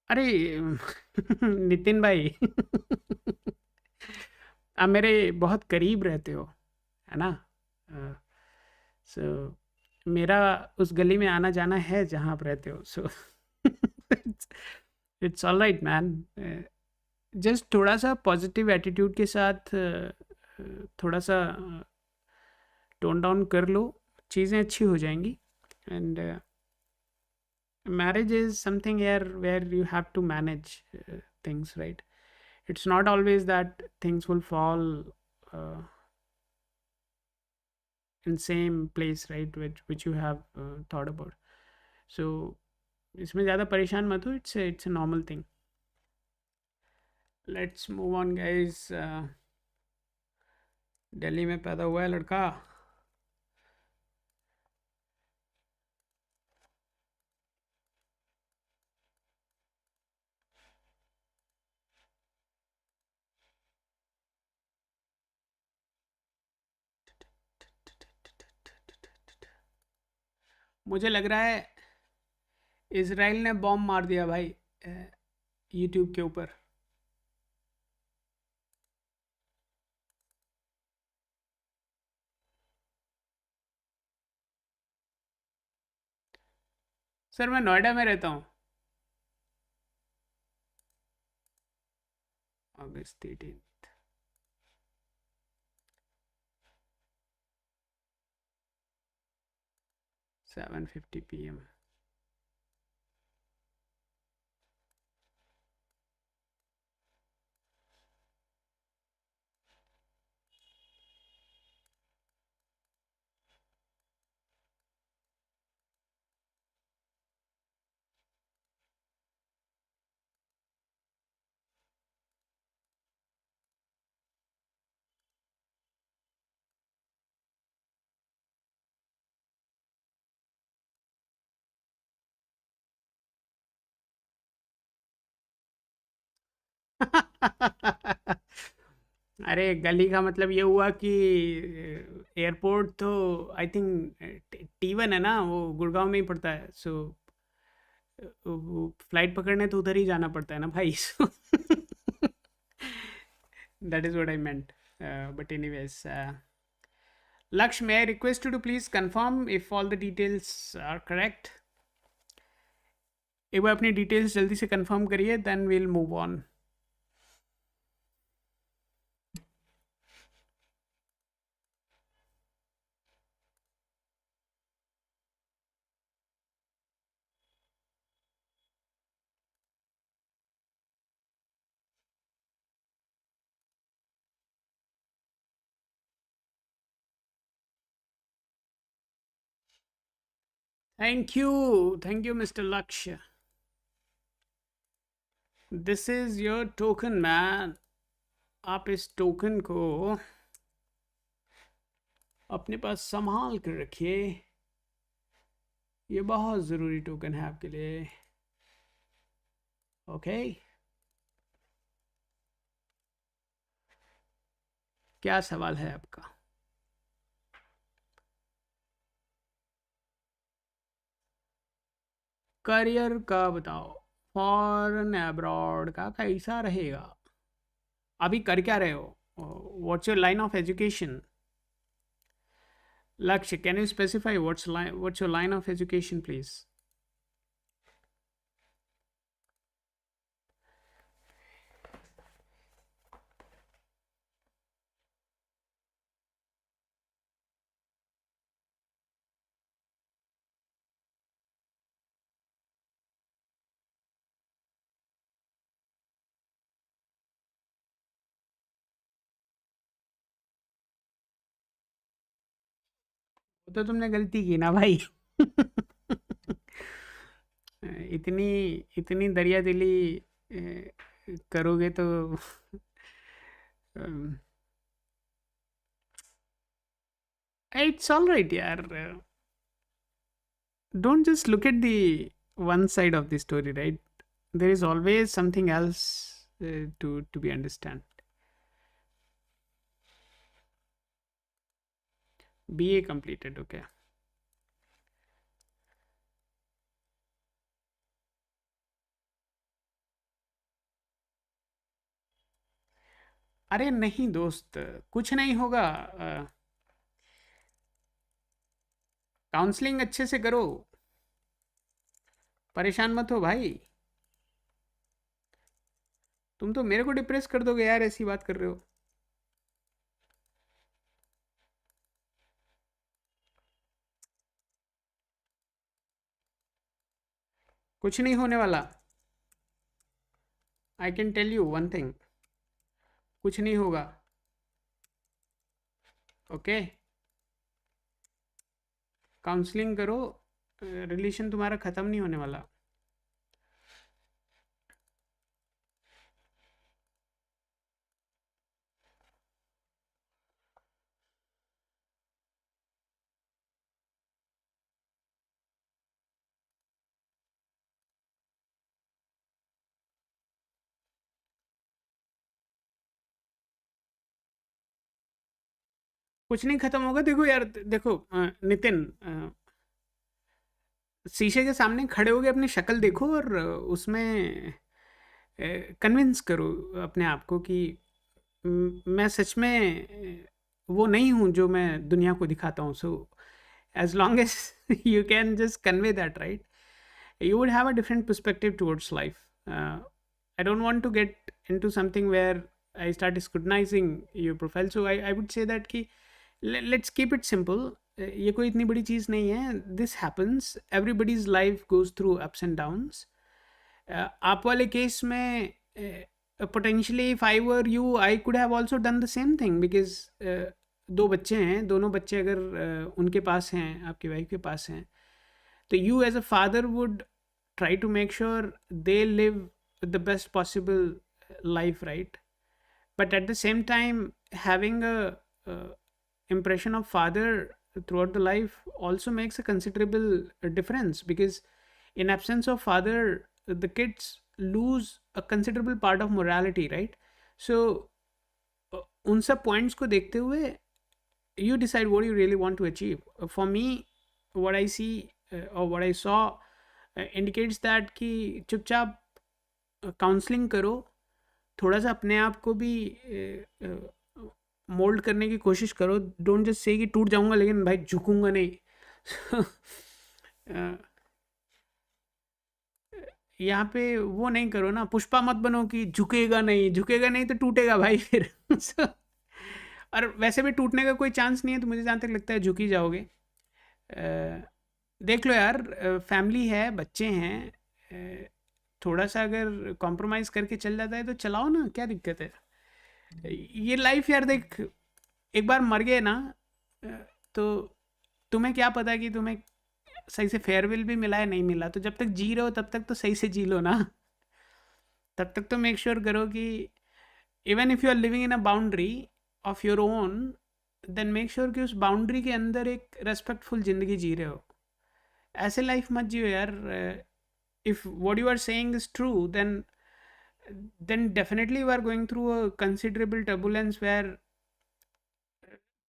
अरे नितिन भाई आप मेरे बहुत करीब रहते हो, है ना. सो मेरा उस गली में आना जाना है जहाँ आप रहते हो. So it's all right man. Just थोड़ा सा पॉजिटिव एटीट्यूड के साथ थोड़ा सा टोन डाउन कर लो, चीज़ें अच्छी हो जाएंगी. And marriage is something here where you have to manage things, right? It's not always that things will fall in same place, right, which you have thought about. So इसमें ज़्यादा परेशान मत हो. It's a normal thing. Let's move on, guys. Delhi में पैदा हुआ है लड़का. मुझे लग रहा है इजराइल ने बॉम्ब मार दिया भाई यूट्यूब के ऊपर. सर मैं नोएडा में रहता हूँ. August 18th. 7:50 p.m. अरे गली का मतलब ये हुआ कि एयरपोर्ट तो आई थिंक T1 है ना, वो गुड़गांव में ही पड़ता है. सो फ्लाइट पकड़ने तो उधर ही जाना पड़ता है ना भाई. That is what I meant. But anyways, Laksh, may I request you to please confirm if all the details are correct? एक बार अपनी डिटेल्स जल्दी से कंफर्म करिए, then we'll move on. Thank you mister Lakshya. This is your token man. आप इस token को अपने पास संभाल कर रखिए. ये बहुत ज़रूरी टोकन है आपके लिए. ओके, क्या सवाल है आपका? करियर का बताओ. फॉरेन अब्रॉड का कैसा रहेगा? अभी कर क्या रहे हो? What's your line of education? Lakshya, can you specify what's your line of education, please? तो तुमने गलती की ना भाई. इतनी इतनी दरिया दिली करोगे तो इट्स ऑल राइट यार. Don't just look at the one side of the story, right? There is always something else to be understand. BA completed, okay. अरे नहीं दोस्त, कुछ नहीं होगा. काउंसलिंग अच्छे से करो, परेशान मत हो भाई. तुम तो मेरे को डिप्रेस कर दोगे यार, ऐसी बात कर रहे हो. कुछ नहीं होने वाला. I can tell you one thing, कुछ नहीं होगा. ओके, काउंसलिंग करो, रिलेशन तुम्हारा ख़त्म नहीं होने वाला. कुछ नहीं ख़त्म होगा. देखो यार, देखो नितिन, शीशे के सामने खड़े होके अपनी शक्ल देखो और उसमें कन्विंस करो अपने आप को कि मैं सच में वो नहीं हूँ जो मैं दुनिया को दिखाता हूँ. सो as long as you can just convey that, right, you would have a different perspective towards life. I don't want to get into something where I start scrutinizing your profile. So I would say that कि let's keep it simple. ये कोई इतनी बड़ी चीज़ नहीं है. This happens. Everybody's life goes through ups and downs. आप वाले case में potentially if I were you, I could have also done the same thing because दो बच्चे हैं, दोनों बच्चे अगर उनके पास हैं, आपकी वाइफ के पास हैं, तो you as a father would try to make sure they live the best possible life, right? But at the same time, having a impression of father throughout the life also makes a considerable difference, because in absence of father, the kids lose a considerable part of morality, right? So उन सब points को देखते हुए you decide what you really want to achieve. For me, what I see or what I saw indicates that कि चुपचाप counselling करो, थोड़ा सा अपने आप को भी मोल्ड करने की कोशिश करो. डोंट जस्ट से कि टूट जाऊंगा लेकिन भाई झुकूंगा नहीं. अ, यहाँ पे वो नहीं करो ना, पुष्पा मत बनो कि झुकेगा नहीं, झुकेगा नहीं तो टूटेगा भाई फिर. So, और वैसे भी टूटने का कोई चांस नहीं है, तो मुझे जहाँ तक लगता है झुक ही जाओगे. देख लो यार, फैमिली है, बच्चे हैं, अ, थोड़ा सा अगर कॉम्प्रोमाइज़ करके चल जाता है तो चलाओ ना, क्या दिक्कत है. ये लाइफ यार देख, एक बार मर गए ना, अ, तो तुम्हें क्या पता कि तुम्हें सही से फेयरवेल भी मिला है नहीं मिला. तो जब तक जी रहे हो तब तक तो सही से जी लो ना. तब तक तो मेक श्योर करो कि even if you are living in a boundary of your own, then make sure कि उस बाउंड्री के अंदर एक रेस्पेक्टफुल ज़िंदगी जी रहे हो. ऐसे लाइफ मत जियो यार. If what you are saying is true, then definitely you are going through a considerable turbulence where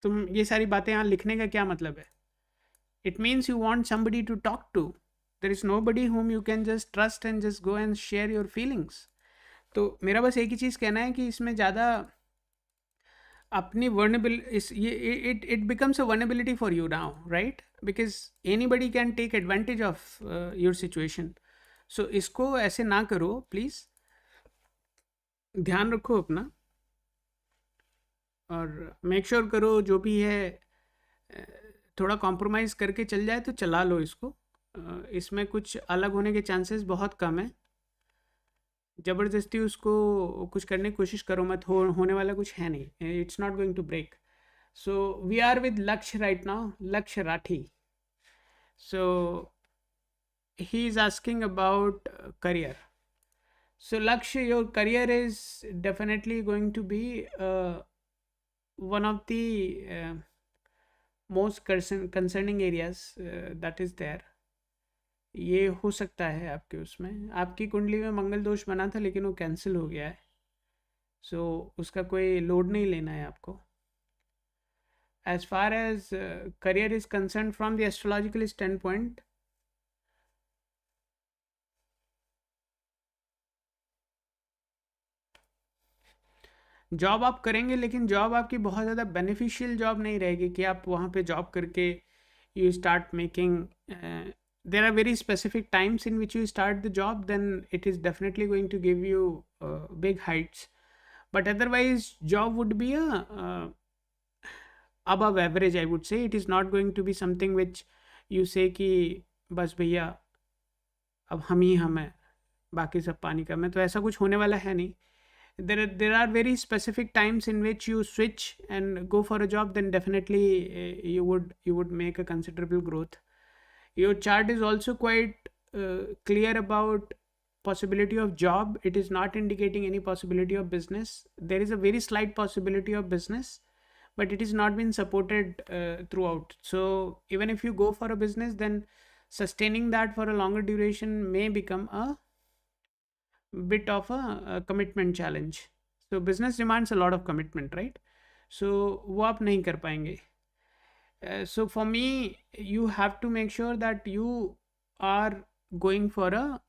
तुम ये सारी बातें यहाँ लिखने का क्या मतलब है. It means you want somebody to talk to. There is nobody whom you can just trust and just go and share your feelings. तो मेरा बस एक ही चीज़ कहना है कि इसमें ज़्यादा अपनी वर्नेबल इस ये it becomes a vulnerability for you now, right, because anybody can take advantage of your situation. So इसको ऐसे ना करो प्लीज़. ध्यान रखो अपना और मेक श्योर करो जो भी है, अ, थोड़ा कॉम्प्रोमाइज़ करके चल जाए तो चला लो इसको. इसमें कुछ अलग होने के चांसेस बहुत कम है. ज़बरदस्ती उसको कुछ करने की कोशिश करो मत, होने वाला कुछ है नहीं. It's not going to break. So we are with Lakshya right now, Lakshya Rathi. So he is asking about career. So Lakshya, your career is definitely going to be one of the most concerning areas that is there. ये हो सकता है आपके उसमें, आपकी कुंडली में मंगल दोष बना था लेकिन वो कैंसिल हो गया है. सो उसका कोई लोड नहीं लेना है आपको. As far as career is concerned from the astrological standpoint, job आप करेंगे लेकिन जॉब आपकी बहुत ज़्यादा बेनिफिशियल जॉब नहीं रहेगी कि आप वहाँ पे जॉब करके you start making there are very specific times in which you start the job, then it is definitely going to give you big heights. But otherwise job would be a above average, I would say. It is not going to be something which you say कि बस भैया अब हम ही हम हैं, बाकी सब पानी कम है, तो ऐसा कुछ होने वाला है नहीं. There are very specific times in which you switch and go for a job, then definitely you would make a considerable growth. Your chart is also quite clear about possibility of job. It is not indicating any possibility of business. There is a very slight possibility of business, but it is not been supported throughout. So even if you go for a business, then sustaining that for a longer duration may become a bit of a commitment challenge. So business demands a lot of commitment, right? So वो आप नहीं कर पाएंगे. So for me, you have to make sure that you are going for a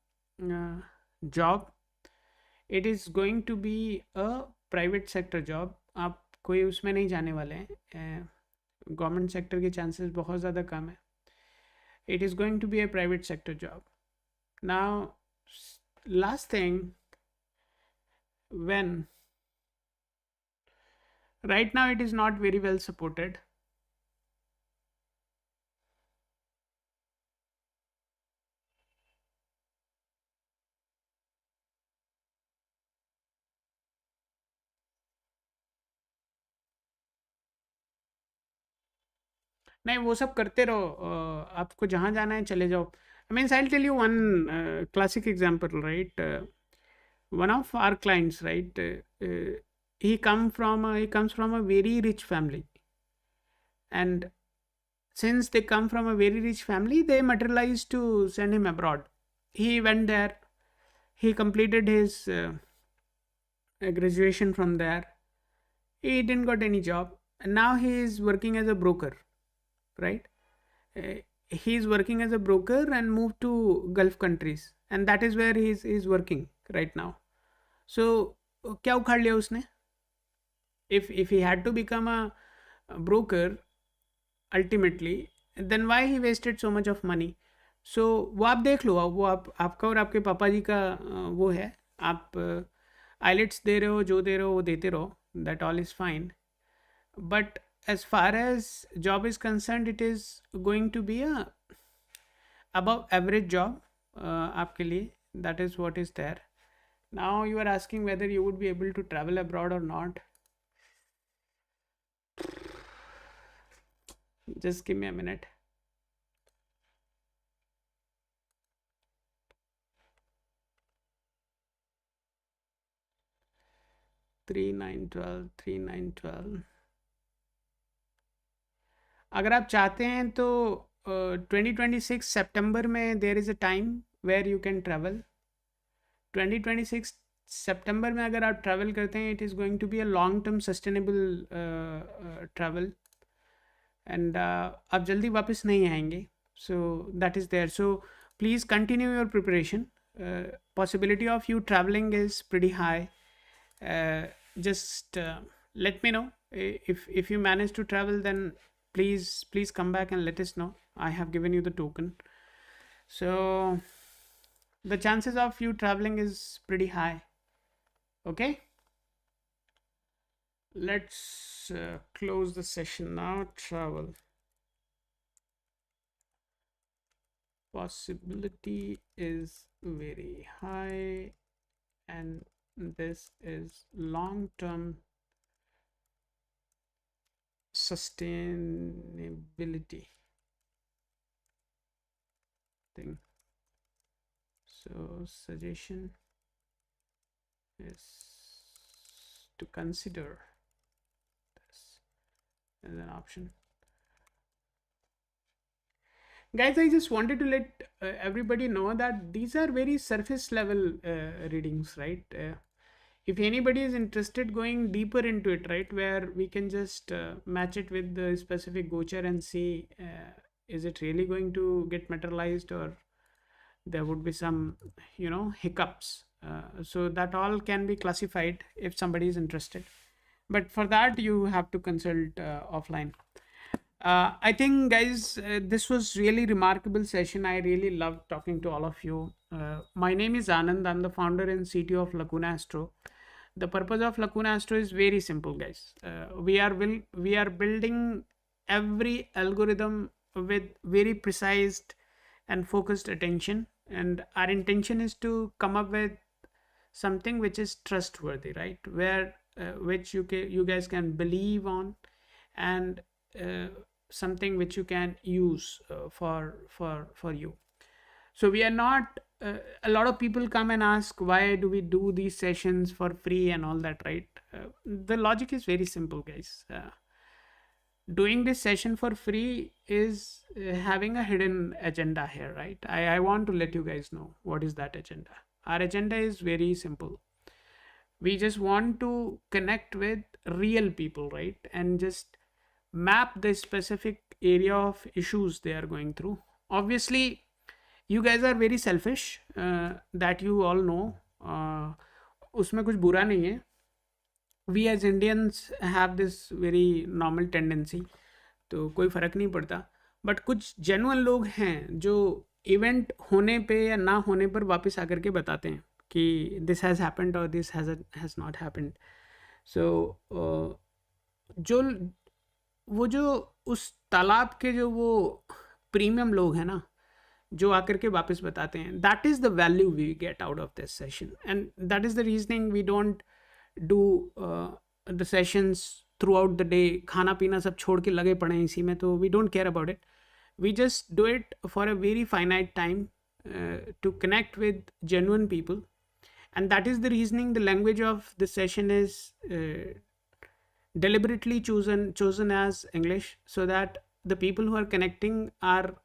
job. It is going to be a private sector job. आप कोई उसमें नहीं जाने वाले हैं. गवर्नमेंट सेक्टर के चांसेस बहुत ज़्यादा कम है. It is going to be a private sector job. Now, last thing, when right now it is not very well supported. नहीं, वो सब करते रहो. आपको जहाँ जाना है चले जाओ. I mean, I'll tell you one classic example, right? One of our clients, right? He comes from a very rich family, and since they come from a very rich family, they materialized to send him abroad. He went there. He completed his graduation from there. He didn't got any job, and now he is working as a broker, right? he is working as a broker and moved to Gulf countries, and that is where he is working right now. So क्या उखाड़ लिया उसने? If he had to become a broker ultimately, then why he wasted so much of money? So वो आप देख लो, वो आपका और आपके पापा जी का वो है, आप आइलेट्स दे रहे हो, जो दे रहे हो वो देते रहो, that all is fine. But as far as job is concerned, it is going to be a above average job आपके लिए. That is what is there. Now you are asking whether you would be able to travel abroad or not. Just give me a minute. Three nine twelve अगर आप चाहते हैं तो 2026 सितंबर में there is a time where you can travel. 2026 सितंबर में अगर आप ट्रैवल करते हैं, it is going to be a long term sustainable travel, and आप जल्दी वापस नहीं आएंगे. So that is there. So please continue your preparation. Possibility of you traveling is pretty high. Just let me know if you manage to travel, then please come back and let us know. I have given you the token, so the chances of you traveling is pretty high. Okay, let's close the session now. Travel possibility is very high, and this is long-term sustainability thing. So suggestion is to consider this as an option. Guys, I just wanted to let everybody know that these are very surface level readings, right? If anybody is interested going deeper into it, right, where we can just match it with the specific gochar and see is it really going to get materialized, or there would be some hiccups. So that all can be classified if somebody is interested, but for that you have to consult offline. I think, guys, this was really remarkable session. I really loved talking to all of you. My name is Anand. I'm the founder and CTO of Lacuna Astro. The purpose of Lacuna Astro is very simple, guys. We are building every algorithm with very precise and focused attention, and our intention is to come up with something which is trustworthy, right? Where which you guys can believe on, and something which you can use for you. So we are not a lot of people come and ask, why do we do these sessions for free and all that, right? The logic is very simple, guys. Doing this session for free is having a hidden agenda here, right? I want to let you guys know what is that agenda. Our agenda is very simple. We just want to connect with real people, right? And just map the specific area of issues they are going through. Obviously, you guys are very selfish, that you all know. उसमें कुछ बुरा नहीं है. We as Indians have this very normal tendency, तो कोई फ़र्क नहीं पड़ता. बट कुछ जेन्युइन लोग हैं जो इवेंट होने पे या ना होने पर वापस आकर के बताते हैं कि दिस हैज़ हैपेंड और दिस हैज़ नॉट हैपेंड. सो जो उस तालाब के जो वो प्रीमियम लोग हैं ना, जो आकर के वापस बताते हैं, that is the value we get out of this session, and that is the reasoning we don't do the sessions throughout the day. खाना पीना सब छोड़ के लगे पड़े हैं इसी में, तो we don't care about it. We just do it for a very finite time to connect with genuine people, and that is the reasoning. The language of the session is deliberately chosen as English, so that the people who are connecting are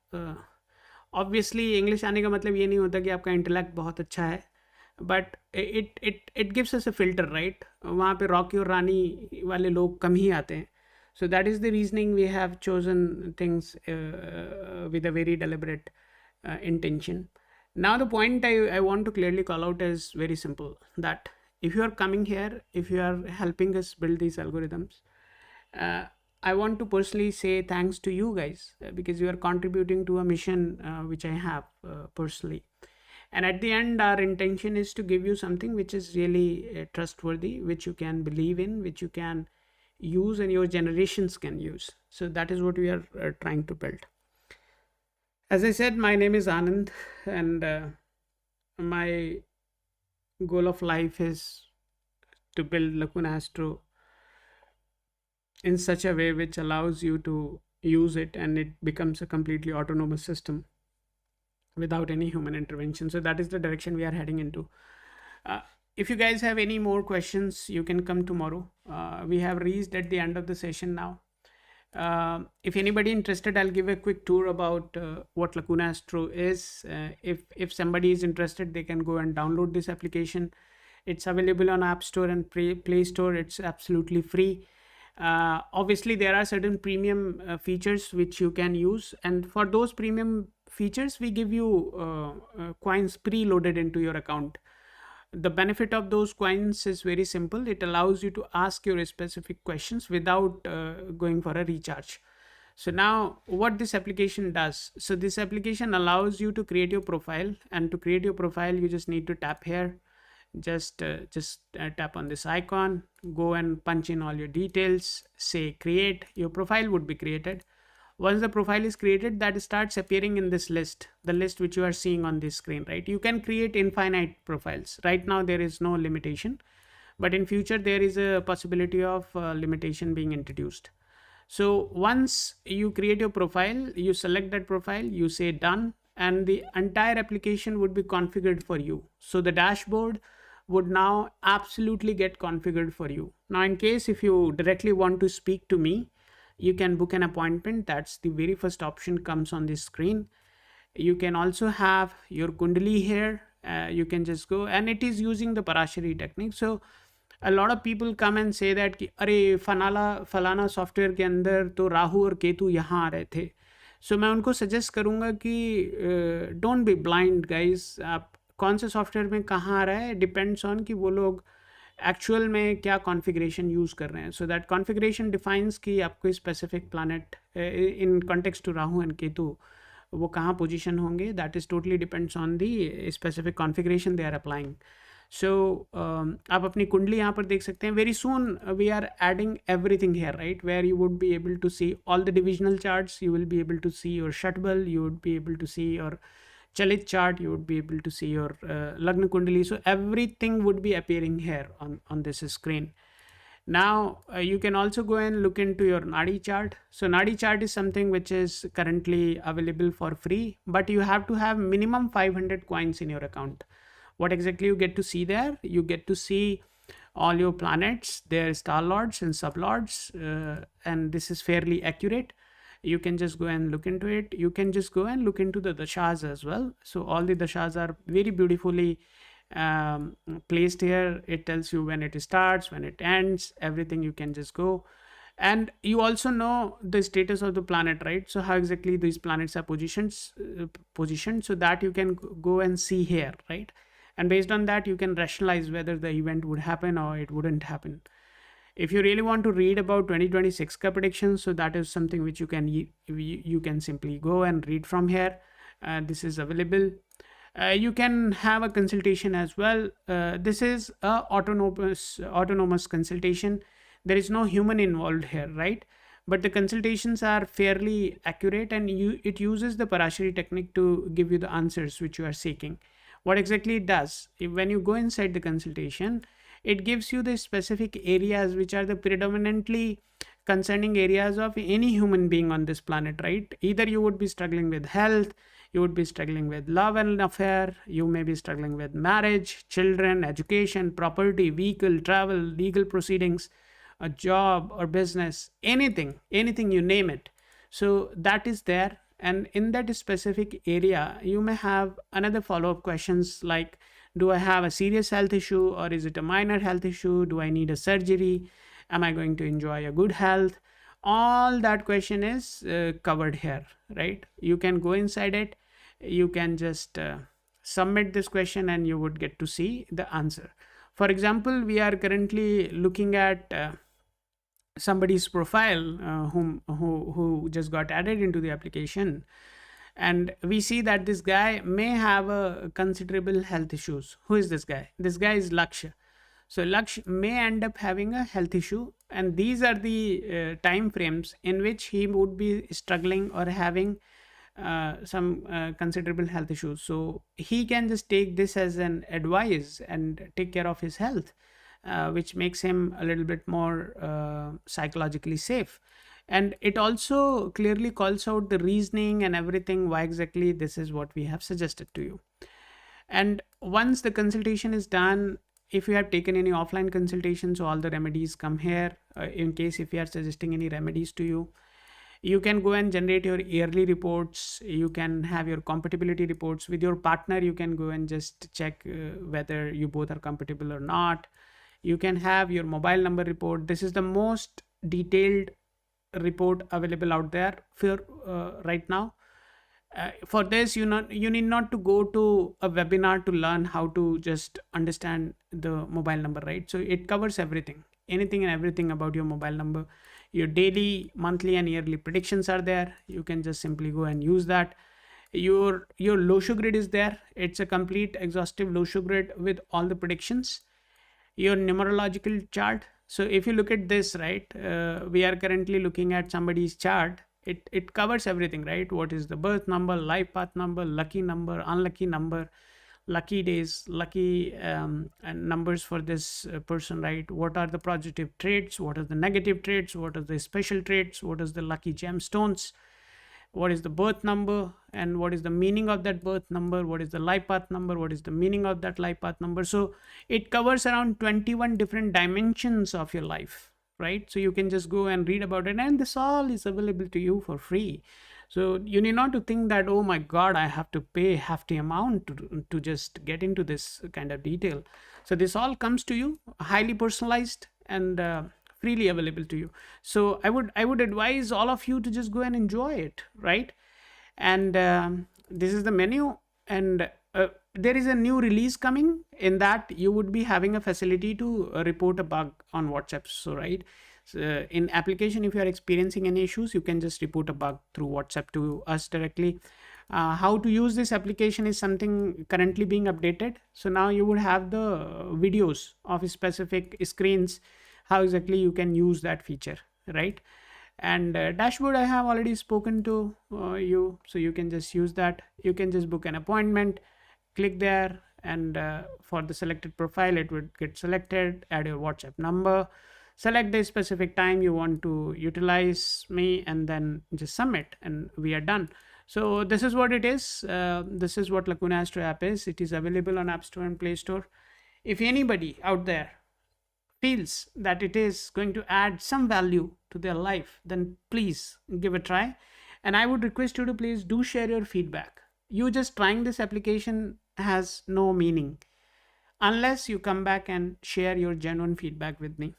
obviously English आने का मतलब ये नहीं होता कि आपका intellect बहुत अच्छा है, but it gives us a filter, right? वहाँ पे रॉकी और रानी वाले लोग कम ही आते हैं. So that is the reasoning we have chosen things with a very deliberate intention. Now the point I want to clearly call out is very simple, that if you are coming here, if you are helping us build these algorithms, uh, I want to personally say thanks to you guys, because you are contributing to a mission which I have personally. And at the end, our intention is to give you something which is really trustworthy, which you can believe in, which you can use and your generations can use. So that is what we are trying to build. As I said, my name is Anand, and my goal of life is to build Lacuna Astro in such a way which allows you to use it and it becomes a completely autonomous system without any human intervention. So that is the direction we are heading into. Uh, if you guys have any more questions, you can come tomorrow. We have reached at the end of the session now. If anybody interested, I'll give a quick tour about what Lacuna Astro is. If somebody is interested, they can go and download this application. It's available on App Store and Play Store. It's absolutely free. Obviously, there are certain premium features which you can use, and for those premium features, we give you coins preloaded into your account. The benefit of those coins is very simple. It allows you to ask your specific questions without going for a recharge. So now what this application does, so this application allows you to create your profile, and to create your profile you just need to tap here, just tap on this icon, go and punch in all your details, say create. Your profile would be created. Once the profile is created, that starts appearing in this list, the list which you are seeing on this screen, right? You can create infinite profiles. Right now there is no limitation, but in future there is a possibility of limitation being introduced. So once you create your profile, you select that profile, you say done, and the entire application would be configured for you. So the dashboard would now absolutely get configured for you. Now in case if you directly want to speak to me, you can book an appointment. That's the very first option comes on this screen. You can also have your kundali here. You can just go, and it is using the Parashari technique. So a lot of people come and say that कि अरे फलाना software के अंदर तो राहु और केतु यहाँ आ रहे थे. So मैं उनको सजेस्ट करूँगा कि डोंट बी ब्लाइंड गाइज. आप कौन से सॉफ्टवेयर में कहाँ आ रहा है डिपेंड्स ऑन कि वो लोग एक्चुअल में क्या कॉन्फ़िगरेशन यूज़ कर रहे हैं. सो दैट कॉन्फ़िगरेशन डिफाइंस कि आपको specific planet in context to Rahu and Ketu वो कहाँ पोजीशन होंगे. That is totally depends on the specific configuration they are applying. So आप अपनी कुंडली यहाँ पर देख सकते हैं. Very soon we are adding everything here, right, where you would be able to see all the divisional charts. You will be able to see your shadbala, you would be able to see your Chalit chart, you would be able to see your Lagna Kundali. So everything would be appearing here on this screen. Now you can also go and look into your Nadi chart. So Nadi chart is something which is currently available for free, but you have to have minimum 500 coins in your account. What exactly you get to see there? You get to see all your planets, their star lords and sublords, and this is fairly accurate. You can just go and look into it. You can just go and look into the dashas as well. So all the dashas are very beautifully placed here. It tells you when it starts, when it ends, everything. You can just go, and you also know the status of the planet, right? So how exactly these planets are positioned, so that you can go and see here, right? And based on that you can rationalize whether the event would happen or it wouldn't happen. If you really want to read about 2026 ka predictions, so that is something which you can simply go and read from here. This is available. You can have a consultation as well. This is a autonomous consultation. There is no human involved here, right? But the consultations are fairly accurate, and it uses the Parashari technique to give you the answers which you are seeking. What exactly it does, when you go inside the consultation, it gives you the specific areas which are the predominantly concerning areas of any human being on this planet, right? Either you would be struggling with health, you would be struggling with love and affair, you may be struggling with marriage, children, education, property, vehicle, travel, legal proceedings, a job or business, anything you name it. So that is there. And in that specific area, you may have another follow-up questions like, do I have a serious health issue, or is it a minor health issue? Do I need a surgery? Am I going to enjoy a good health? all that question is covered here, right? You can go inside it, you can just submit this question and you would get to see the answer. For example, we are currently looking at somebody's profile who just got added into the application, and we see that this guy may have a considerable health issues. Who is this guy? This guy is Lakshya. So Lakshya may end up having a health issue, and these are the time frames in which he would be struggling or having some considerable health issues. So he can just take this as an advice and take care of his health, which makes him a little bit more psychologically safe. And it also clearly calls out the reasoning and everything why exactly this is what we have suggested to you. And once the consultation is done, if you have taken any offline consultations, all the remedies come here. In case if we are suggesting any remedies to you, you can go and generate your yearly reports. You can have your compatibility reports with your partner. You can go and just check whether you both are compatible or not. You can have your mobile number report. This is the most detailed report available out there for right now. For this, you need not to go to a webinar to learn how to just understand the mobile number, right? So it covers everything, anything and everything about your mobile number. Your daily, monthly and yearly predictions are there. You can just simply go and use that. Your LoshuGrid is there. It's a complete exhaustive LoshuGrid with all the predictions. Your numerological chart. So if you look at this, right, we are currently looking at somebody's chart. It covers everything, right? What is the birth number, life path number, lucky number, unlucky number, lucky days, lucky and numbers for this person, right? What are the positive traits? What are the negative traits? What are the special traits? What is the lucky gemstones? What is the birth number and what is the meaning of that birth number? What is the life path number? What is the meaning of that life path number? So it covers around 21 different dimensions of your life, right? So you can just go and read about it, and this all is available to you for free. So you need not to think that, oh my God, I have to pay hefty amount to just get into this kind of detail. So this all comes to you highly personalized and freely available to you. So I would advise all of you to just go and enjoy it, right? And this is the menu, and there is a new release coming in that you would be having a facility to report a bug on WhatsApp. So right, so in application, if you are experiencing any issues, you can just report a bug through WhatsApp to us directly. How to use this application is something currently being updated. So now you would have the videos of specific screens, how exactly you can use that feature, right? And dashboard, I have already spoken to you, so you can just use that. You can just book an appointment, click there, and for the selected profile, it would get selected. Add your WhatsApp number, select the specific time you want to utilize me, and then just submit, and we are done. So this is what it is. This is what Lacuna Astro app is. It is available on App Store and Play Store. If anybody out there feels that it is going to add some value to their life, then please give a try. And I would request you to please do share your feedback. You just trying this application has no meaning unless you come back and share your genuine feedback with me.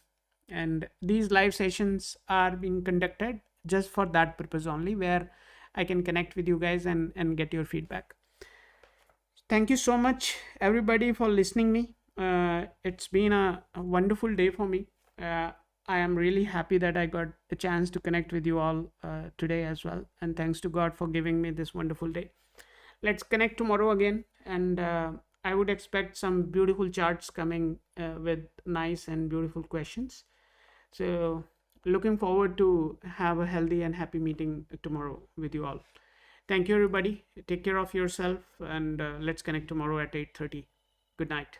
And these live sessions are being conducted just for that purpose only, where I can connect with you guys and get your feedback. Thank you so much, everybody, for listening me. It's been a wonderful day for me. I am really happy that I got a chance to connect with you all today as well. And thanks to God for giving me this wonderful day. Let's connect tomorrow again. And I would expect some beautiful charts coming with nice and beautiful questions. So looking forward to have a healthy and happy meeting tomorrow with you all. Thank you, everybody. Take care of yourself, and let's connect tomorrow at 8:30. Good night.